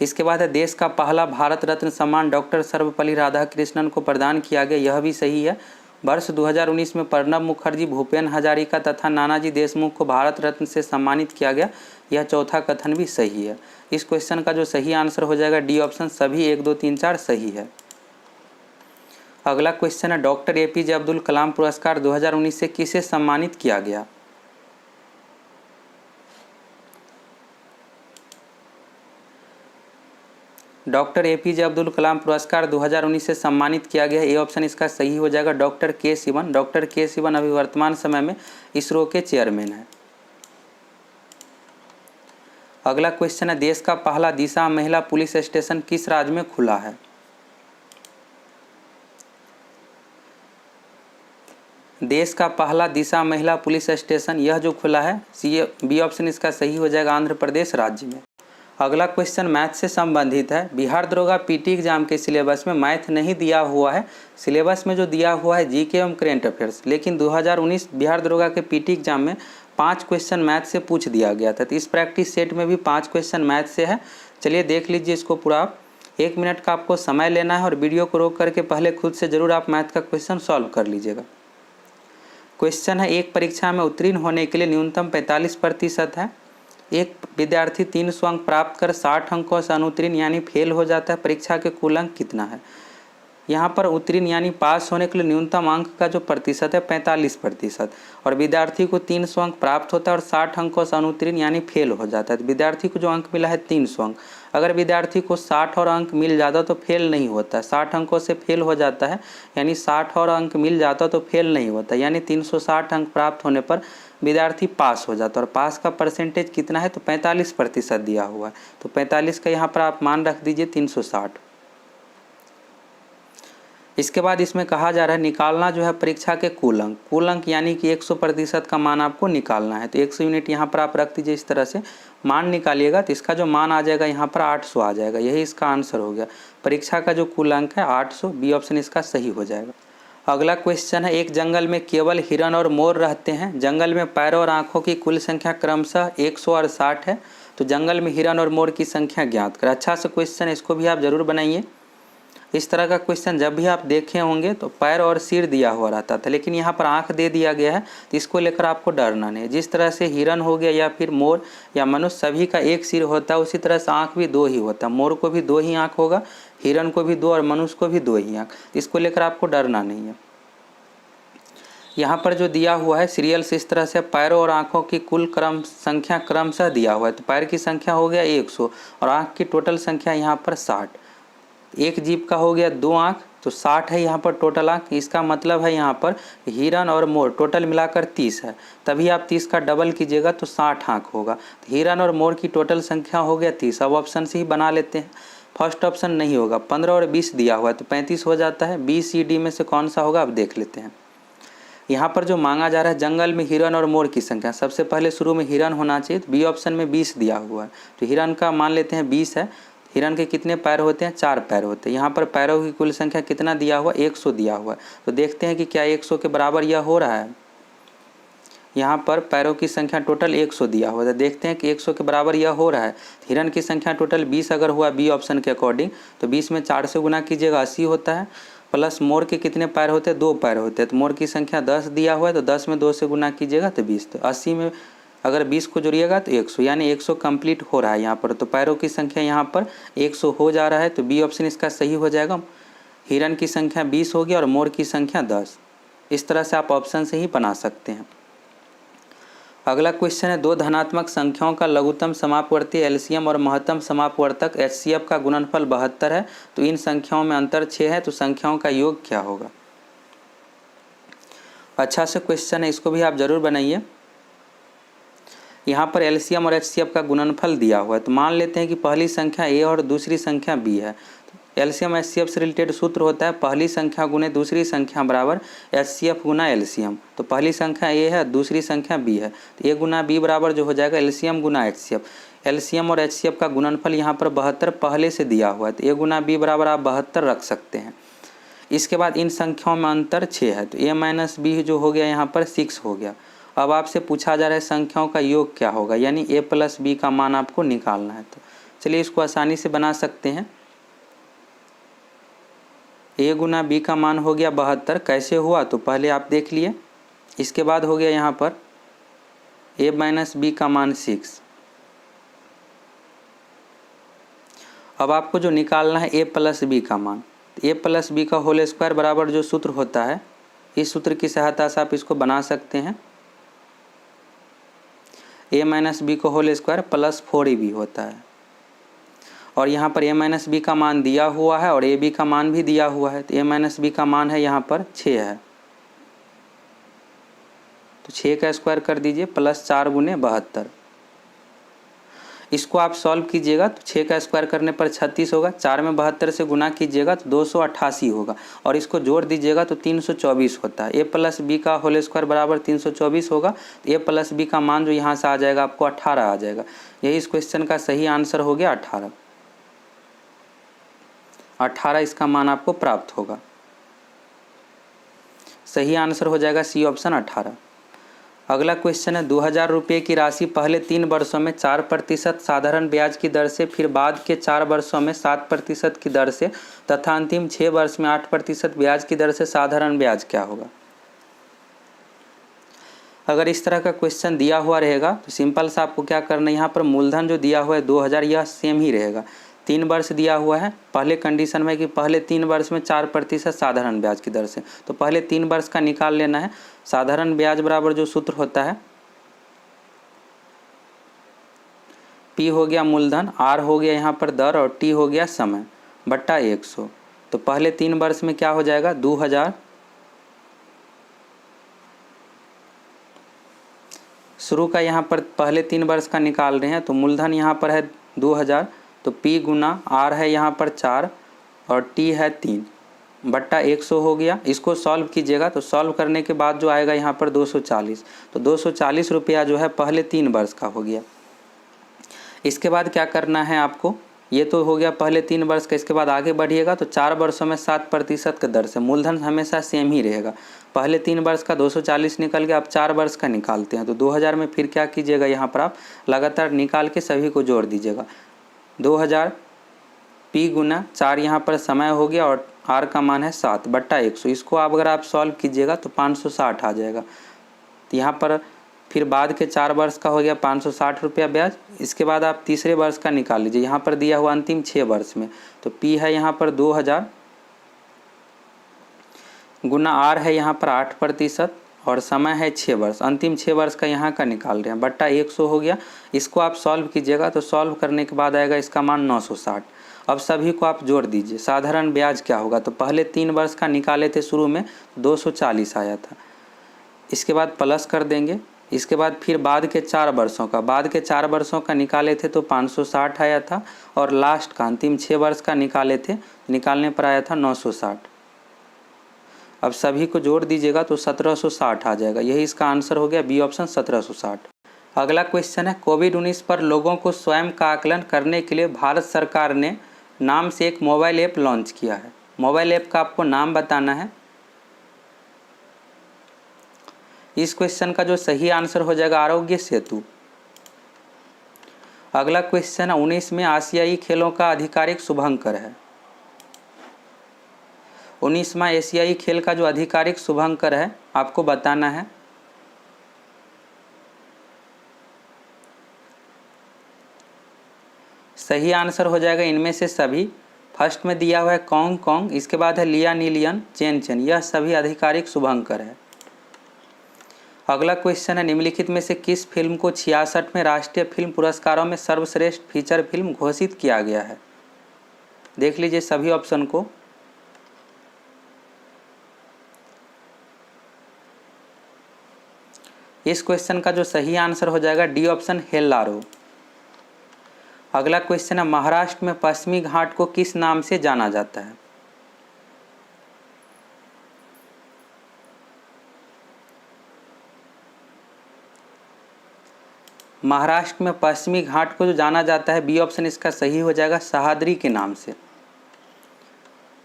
इसके बाद है देश का पहला भारत रत्न सम्मान डॉक्टर सर्वपल्ली राधाकृष्णन को प्रदान किया गया, यह भी सही है। वर्ष 2019 में प्रणब मुखर्जी, भूपेन हजारिका तथा नानाजी देशमुख को भारत रत्न से सम्मानित किया गया, यह चौथा कथन भी सही है। इस क्वेश्चन का जो सही आंसर हो जाएगा डी ऑप्शन, सभी 1, 2, 3, 4 सही है। अगला क्वेश्चन है डॉक्टर एपीजे अब्दुल कलाम पुरस्कार 2019 से किसे सम्मानित किया गया? डॉक्टर एपीजे अब्दुल कलाम पुरस्कार 2019 से सम्मानित किया गया, ए ऑप्शन इसका सही हो जाएगा, डॉक्टर के सिवन। डॉक्टर के सिवन अभी वर्तमान समय में इसरो के चेयरमैन हैं। अगला क्वेश्चन है देश का पहला दिशा महिला पुलिस स्टेशन किस राज्य में खुला है? देश का पहला दिशा महिला पुलिस स्टेशन यह जो खुला है, बी ऑप्शन इसका सही हो जाएगा, आंध्र प्रदेश राज्य में। अगला क्वेश्चन मैथ से संबंधित है। बिहार दरोगा पीटी एग्जाम के सिलेबस में मैथ नहीं दिया हुआ है। सिलेबस में जो दिया हुआ है जीके एवं करेंट अफेयर्स, लेकिन 2019 बिहार दरोगा के पीटी एग्जाम में 5 क्वेश्चन मैथ से पूछ दिया गया था। तो इस प्रैक्टिस सेट में भी 5 क्वेश्चन मैथ से है। चलिए देख लीजिए इसको पूरा। आप 1 मिनट का आपको समय लेना है और वीडियो को रोक करके पहले खुद से ज़रूर आप मैथ का क्वेश्चन सॉल्व कर लीजिएगा। क्वेश्चन है एक परीक्षा में उत्तीर्ण होने के लिए न्यूनतम 45% है। एक विद्यार्थी 300 अंक प्राप्त कर 60 अंकों से अनुत्तीर्ण यानी फेल हो जाता है, परीक्षा के कुल अंक कितना है? यहाँ पर उत्तीर्ण यानी पास होने के लिए न्यूनतम अंक का जो प्रतिशत है 45%, और विद्यार्थी को 300 अंक प्राप्त होता है, और 60 अंकों से अनुत्तीर्ण यानी फेल हो जाता है। तो विद्यार्थी को जो अंक मिला है 300 अंक, अगर विद्यार्थी को 60 और अंक मिल जाता तो फेल नहीं होता, 60 अंकों से फेल हो जाता है, यानी 60 और अंक मिल जाता तो फेल नहीं होता, यानी 360 अंक प्राप्त होने पर विद्यार्थी पास हो जाता। और पास का परसेंटेज कितना है तो 45% दिया हुआ है, तो 45 का यहाँ पर आप मान रख दीजिए 360। इसके बाद इसमें कहा जा रहा है निकालना जो है परीक्षा के कुल अंक यानी कि 100% का मान आपको निकालना है। तो 100 यूनिट यहाँ पर आप रख दीजिए, इस तरह से मान निकालिएगा तो इसका जो मान आ जाएगा यहाँ पर 800 आ जाएगा, यही इसका आंसर हो गया। परीक्षा का जो कुल अंक है 800, बी ऑप्शन इसका सही हो जाएगा। अगला क्वेश्चन है, एक जंगल में केवल हिरन और मोर रहते हैं, जंगल में पैरों और आँखों की कुल संख्या क्रमशः 100 और 60 है, तो जंगल में हिरन और मोर की संख्या ज्ञात कर। अच्छा से क्वेश्चन है, इसको भी आप जरूर बनाइए। इस तरह का क्वेश्चन जब भी आप देखे होंगे तो पैर और सिर दिया हुआ रहता था, लेकिन यहाँ पर आंख दे दिया गया है, तो इसको लेकर आपको डरना नहीं। जिस तरह से हिरन हो गया या फिर मोर या मनुष्य सभी का एक सिर होता है, उसी तरह से आंख भी 2 ही होता है। मोर को भी 2 ही आंख होगा, हिरन को भी 2 और मनुष्य को भी 2 ही आंख, इसको लेकर आपको डरना नहीं है। यहाँ पर जो दिया हुआ है सीरियल से इस तरह से पैरों और आँखों की कुल संख्या क्रमशः दिया हुआ है, तो पैर की संख्या हो गया 100 और आँख की टोटल संख्या यहाँ पर 60। एक जीव का हो गया 2 आँख, तो 60 है यहाँ पर टोटल आँख। इसका मतलब है यहाँ पर हिरन और मोर टोटल मिलाकर 30 है, तभी आप 30 का डबल कीजिएगा तो 60 आँख होगा। तो हिरन और मोर की टोटल संख्या हो गया 30। अब ऑप्शन से ही बना लेते हैं। फर्स्ट ऑप्शन नहीं होगा, 15 और 20 दिया हुआ है तो 35 हो जाता है। बी सी डी में से कौन सा होगा अब देख लेते हैं। यहाँ पर जो मांगा जा रहा है जंगल में हिरन और मोर की संख्या, सबसे पहले शुरू में हिरन होना चाहिए, तो बी ऑप्शन में 20 दिया हुआ है, तो हिरन का मान लेते हैं 20 है। हिरन के कितने पैर होते हैं, 4 पैर होते हैं। यहाँ पर पैरों की कुल संख्या कितना दिया हुआ, 100 दिया हुआ है, तो देखते हैं कि क्या 100 के बराबर यह हो रहा है। यहाँ पर पैरों की संख्या टोटल 100 दिया हुआ है, देखते हैं कि 100 के बराबर यह हो रहा है। हिरन की संख्या टोटल 20 अगर हुआ बी ऑप्शन के अकॉर्डिंग, तो 20 में 4 से गुना कीजिएगा 80 होता है, प्लस मोर के कितने पैर होते हैं, 2 पैर होते हैं, तो मोर की संख्या 10 दिया हुआ है, तो 10 में 2 से गुना कीजिएगा तो 20, तो 80 में अगर 20 को जोड़िएगा तो 100, यानी 100 कंप्लीट हो रहा है यहाँ पर। तो पैरों की संख्या यहाँ पर 100 हो जा रहा है, तो बी ऑप्शन इसका सही हो जाएगा। हिरन की संख्या 20 होगी और मोर की संख्या 10। इस तरह से आप ऑप्शन से ही बना सकते हैं। अगला क्वेश्चन है, 2 धनात्मक संख्याओं का लघुत्तम समापवर्ती एलसीएम और महत्तम समापवर्तक एचसीएफ का गुणनफल 72 है, तो इन संख्याओं में अंतर 6 है, तो संख्याओं का योग क्या होगा। अच्छा से क्वेश्चन है, इसको भी आप जरूर बनाइए। यहाँ पर एलसीएम और एचसीएफ का गुणनफल दिया हुआ है, तो मान लेते हैं कि पहली संख्या ए और दूसरी संख्या बी है। एलसीएम एचसीएफ से रिलेटेड सूत्र होता है पहली संख्या गुने दूसरी संख्या बराबर एचसीएफ गुना एलसीएम। तो पहली संख्या ए है, दूसरी संख्या बी है, तो ए गुना बी बराबर जो हो जाएगा एलसीएम गुना एचसीएफ। एलसीएम और एचसीएफ का गुणनफल यहाँ पर 72 पहले से दिया हुआ है, तो ए गुना बी बराबर आप 72 रख सकते हैं। इसके बाद इन संख्याओं में अंतर 6 है, तो ए माइनस बी जो हो गया यहाँ पर 6 हो गया। अब आपसे पूछा जा रहा है संख्याओं का योग क्या होगा, यानी ए प्लस बी का मान आपको निकालना है। तो चलिए इसको आसानी से बना सकते हैं। ए गुना बी का मान हो गया 72, कैसे हुआ तो पहले आप देख लिए। इसके बाद हो गया यहाँ पर ए माइनस बी का मान 6। अब आपको जो निकालना है ए प्लस बी का मान, ए प्लस बी का होल स्क्वायर बराबर जो सूत्र होता है, इस सूत्र की सहायता से आप इसको बना सकते हैं। ए माइनस बी को होल स्क्वायर प्लस 4ab होता है, और यहाँ पर ए माइनस बी का मान दिया हुआ है और ए बी का मान भी दिया हुआ है, तो ए माइनस बी का मान है यहाँ पर 6 है, तो 6 का स्क्वायर कर दीजिए प्लस 4 गुने 72। इसको आप सॉल्व कीजिएगा तो 6 का स्क्वायर करने पर 36 होगा, 4 में 72 से गुना कीजिएगा तो 288 होगा, और इसको जोड़ दीजिएगा तो 324 होता है। ए प्लस बी का होल स्क्वायर बराबर 324 होगा, तो ए प्लस बी का मान जो यहाँ से आ जाएगा आपको 18 आ जाएगा। यही इस क्वेश्चन का सही आंसर हो गया 18 इसका मान आपको प्राप्त होगा। सही आंसर हो जाएगा सी ऑप्शन 18। अगला क्वेश्चन है, 2000 रुपये की राशि पहले 3 वर्षों में 4% साधारण ब्याज की दर से, फिर बाद के 4 वर्षों में 7% की दर से तथा अंतिम 6 वर्ष में 8% ब्याज की दर से साधारण ब्याज क्या होगा। अगर इस तरह का क्वेश्चन दिया हुआ रहेगा तो सिंपल सा आपको क्या करना है, यहाँ पर मूलधन जो दिया हुआ है 2000 यह सेम ही रहेगा, 3 वर्ष दिया हुआ है, पहले कंडीशन में कि पहले 3 वर्ष में 4% साधारण ब्याज की दर से, तो पहले 3 वर्ष का निकाल लेना है। साधारण ब्याज बराबर जो सूत्र होता है P हो गया मूलधन, R हो गया यहाँ पर दर और T हो गया समय बट्टा 100। तो पहले 3 वर्ष में क्या हो जाएगा 2000, शुरू का यहाँ पर पहले 3 वर्ष का निकाल रहे हैं तो मूलधन यहाँ पर है 2000, तो P गुना R है यहाँ पर 4 और T है 3 बट्टा 100 हो गया। इसको सॉल्व कीजिएगा तो सॉल्व करने के बाद जो आएगा यहाँ पर 240, तो 240 रुपया जो है पहले 3 वर्ष का हो गया। इसके बाद क्या करना है आपको, ये तो हो गया पहले 3 वर्ष का। इसके बाद आगे बढ़िएगा तो 4 वर्षों में 7% के दर से मूलधन हमेशा सेम ही रहेगा। पहले 3 वर्ष का 240 निकल गया, अब 4 वर्ष का निकालते हैं तो 2000 में फिर क्या कीजिएगा, यहाँ पर आप लगातार निकाल के सभी को जोड़ दीजिएगा। 2000 P गुना 4 यहाँ पर समय हो गया और R का मान है 7 बट्टा 100। इसको आप अगर आप सॉल्व कीजिएगा तो 560 आ जाएगा। तो यहाँ पर फिर बाद के 4 वर्ष का हो गया 560 रुपया ब्याज। इसके बाद आप तीसरे वर्ष का निकाल लीजिए, यहाँ पर दिया हुआ अंतिम 6 वर्ष में, तो P है यहाँ पर 2000 गुना R है यहाँ पर 8% और समय है 6 वर्ष, अंतिम 6 वर्ष का यहाँ का निकाल रहे हैं बट्टा 100 हो गया। इसको आप सॉल्व कीजिएगा तो सॉल्व करने के बाद आएगा इसका मान 960। अब सभी को आप जोड़ दीजिए। साधारण ब्याज क्या होगा, तो पहले 3 वर्ष का निकाले थे शुरू में 240 आया था, इसके बाद प्लस कर देंगे। इसके बाद फिर बाद के 4 वर्षों का निकाले थे तो 560 आया था और लास्ट का अंतिम 6 वर्ष का निकाले थे, निकालने पर आया था 960। अब सभी को जोड़ दीजिएगा तो 1760 आ जाएगा। यही इसका आंसर हो गया बी ऑप्शन 1760। अगला क्वेश्चन है, कोविड-19 पर लोगों को स्वयं का आकलन करने के लिए भारत सरकार ने नाम से एक मोबाइल ऐप लॉन्च किया है। मोबाइल ऐप का आपको नाम बताना है। इस क्वेश्चन का जो सही आंसर हो जाएगा आरोग्य सेतु। अगला क्वेश्चन है, 19वें आशियाई खेलों का आधिकारिक शुभंकर है। 19वां एशियाई खेल का जो आधिकारिक शुभंकर है आपको बताना है। सही आंसर हो जाएगा इनमें से सभी। फर्स्ट में दिया हुआ है कॉन्ग कॉन्ग, इसके बाद है लियानिलियन चेन चेन, यह सभी आधिकारिक शुभंकर है। अगला क्वेश्चन है, निम्नलिखित में से किस फिल्म को 66वें राष्ट्रीय फिल्म पुरस्कारों में सर्वश्रेष्ठ फीचर फिल्म घोषित किया गया है। देख लीजिए सभी ऑप्शन को। इस क्वेश्चन का जो सही आंसर हो जाएगा डी ऑप्शन हेल्लारो। अगला क्वेश्चन है, महाराष्ट्र में पश्चिमी घाट को किस नाम से जाना जाता है। महाराष्ट्र में पश्चिमी घाट को जो जाना जाता है, बी ऑप्शन इसका सही हो जाएगा सह्याद्री के नाम से।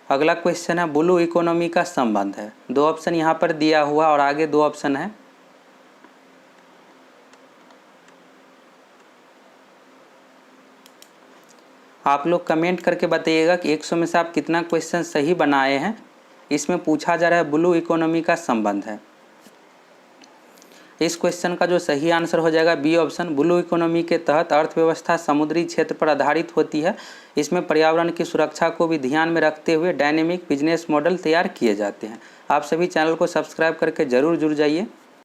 अगला क्वेश्चन है, ब्लू इकोनॉमी का संबंध है। 2 ऑप्शन यहाँ पर दिया हुआ और आगे 2 ऑप्शन है। आप लोग कमेंट करके बताइएगा कि 100 में से आप कितना क्वेश्चन सही बनाए हैं। इसमें पूछा जा रहा है ब्लू इकोनॉमी का संबंध है। इस क्वेश्चन का जो सही आंसर हो जाएगा बी ऑप्शन। ब्लू इकोनॉमी के तहत अर्थव्यवस्था समुद्री क्षेत्र पर आधारित होती है। इसमें पर्यावरण की सुरक्षा को भी ध्यान में रखते हुए डायनेमिक बिजनेस मॉडल तैयार किए जाते हैं। आप सभी चैनल को सब्सक्राइब करके जरूर जुड़ जाइए।